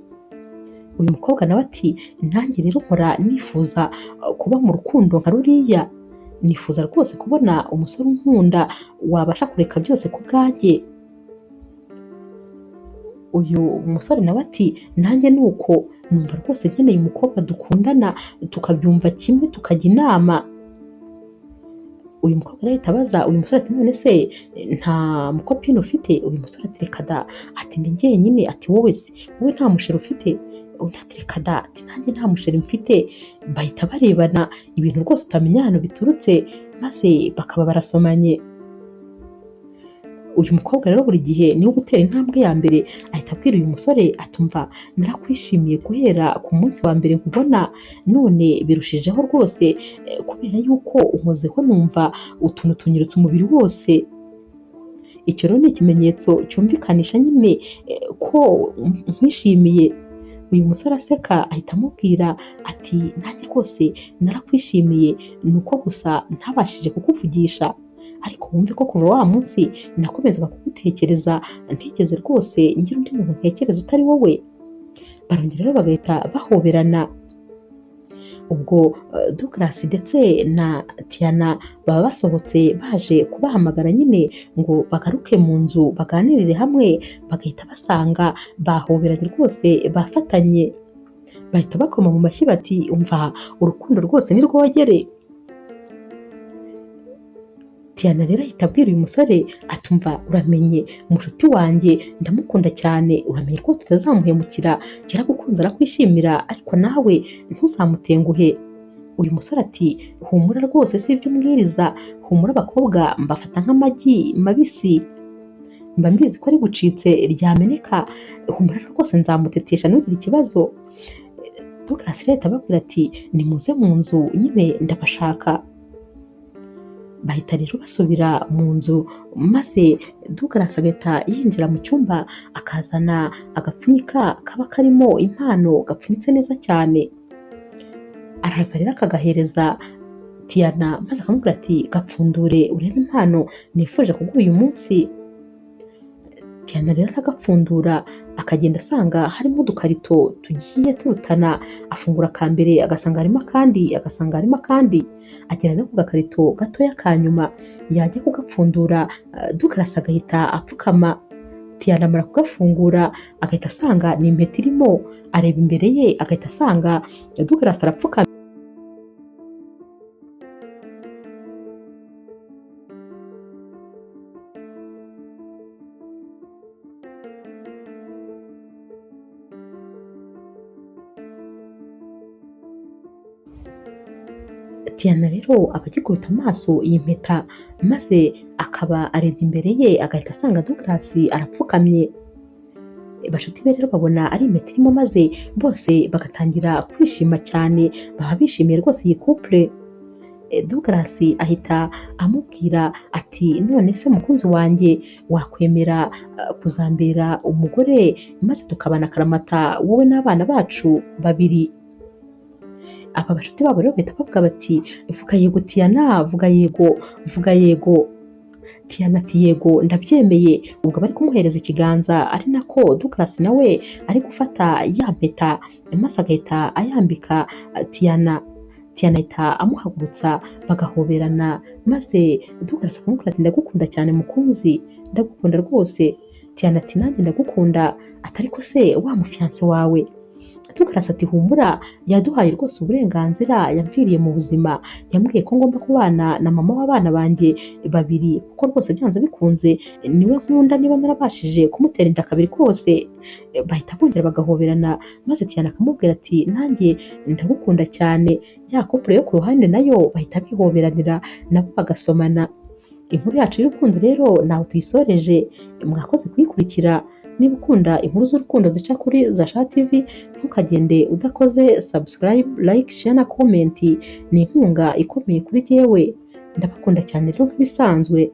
Uyu mukobwa nawe ati nanjye rero mpora nifuza kuba mu rukundo nka ruriya, nifuza rwose kubona umusore unkunda wabasha kureka byose ku bwanjye. Uyu musore nawe ati nanjye ni uko numva rwose nkeneye umukobwa dukundana tukabyumva kimwe tukajya inama. Uyu mukobwa arahita abaza uyu musore ati none se nta mukopine ufite? Uyu musore ati reka da, ati ndi jyenyine. Ati wowe se wowe nta musheri ufite? Undi ati reka da, ati nanjye nta musheri mfite. Bahita barebana ibintu rwose utamenya ahantu biturutse, maze bakaba barasomanye. Uyu mukobwa rero buri gihe niwe gutera intambwe ya mbere, ahita abwira uyu musore atumva narakwishimiye guhera ku munsi wa mbere nkubona, none birushijeho rwose kubera yuko unkozeho numva utuntu tunyeretse umubiri wose. Icyo rero ni ikimenyetso cyumvikanisha nyine ko nkwishimiye. Uyu musore aseka ahita amubwira ati nanjye rwose narakwishimiye, ni uko gusa ntabashije kukuvugisha, ariko wumve ko kuva wa munsi nakomezaga kugutekereza, ntigeze rwose ngira undi muntu ntekereza utari wowe. Barongera rero bagahita bahoberana. Ubwo Douglas ndetse na Tiana baba basohotse baje kubahamagara nyine ngo bagaruke mu nzu baganirire hamwe, bagahita basanga bahoberanye rwose bafatanye, bahita bakoma mu mashyi bati umva urukundo rwose ni rwogere. Tiana rero ahita abwira uyu musore atumva uramenye umushuti wanjye ndamukunda cyane, uramenye ko tutazamuhemukira, yaragukunze arakwishimira, ariko nawe ntuzamutenguhe. Uyu musore ati humura rwose si ibyo umbwiriza, humura abakobwa mbafata nk'amagi mabisi, mba mbizi ko ari bucitse ryameneka, humura rwose nzamutetesha ntugire ikibazo. Douglas rero ahita ababwira ati nimuze mu nzu nyine ndabashaka. Bahita rero basubira mu nzu maze Douglas agahita yinjira mu cyumba akazana agapfunyika kaba karimo impano gapfunyitse neza cyane. Araza rero akagahereza Tiana maze akamubwira ati gapfundure urebe impano nifuje kuguha uyu munsi. Tiana rero aragapfundura akagenda asanga harimo udukarito tugiye turutana, afungura aka mbere agasanga harimo akandi, agasanga harimo akandi, agera no ku gakarito gatoya ka nyuma, yajya kugapfundura Douglas agahita apfukama. Tiana amara kugafungura agahita asanga ni impeta irimo, areba imbere ye agahita asanga Douglas arapfukamye. Tiana rero aba agikubita amaso iyi mpeta maze akaba areba imbere ye agahita asanga Douglas arapfukamye. Bashuti be rero babona ari impeta irimo maze bose bagatangira kwishima cyane, baba bishimiye rwose iyi couple. Douglas ahita amubwira ati none se mukunzi wanjye wakwemera kuzambera umugore maze tukabana akaramata wowe n'abana bacu babiri. Aba bashuti babo rero bahita bavuga bati vuga yego Tiana, vuga yego, vuga yego. Tiana ati yego ndabyemeye, ubwo bari kumuhereza ikiganza ari nako Douglas nawe ari gufata ya mpeta maze agahita ayambika Tiana. Tiana ahita amuhagurutsa bagahoberana, maze Douglas akamubwira ati ndagukunda cyane mukunzi, ndagukunda rwose. Tiana ati nanjye ndagukunda, atari ko se wa mufiance wawe? Douglas ati humura, yaduhaye rwose uburenganzira, yamviriye mu buzima, yambwiye ko ngomba kubana na mama w'abana banjye babiri, kuko rwose byanze bikunze niwe nkunda niba narabashije kumutera inda kabiri kose. Bahita bongera bagahoberana, maze Tiana akamubwira ati nanjye ndagukunda cyane. Ya couple yo ku ruhande nayo bahita bihoberanira nabo bagasomana. Inkuru yacu y'urukundo rero naho tuyisoreje, mwakoze kuyikurikira. Niba ukunda inkuru z'urukundo zica kuri Zasha TV, ntukagende udakoze subscribe, like, share na comment. Ni inkunga ikomeye kuri jyewe. Ndabakunda cyane rero nk'ibisanzwe.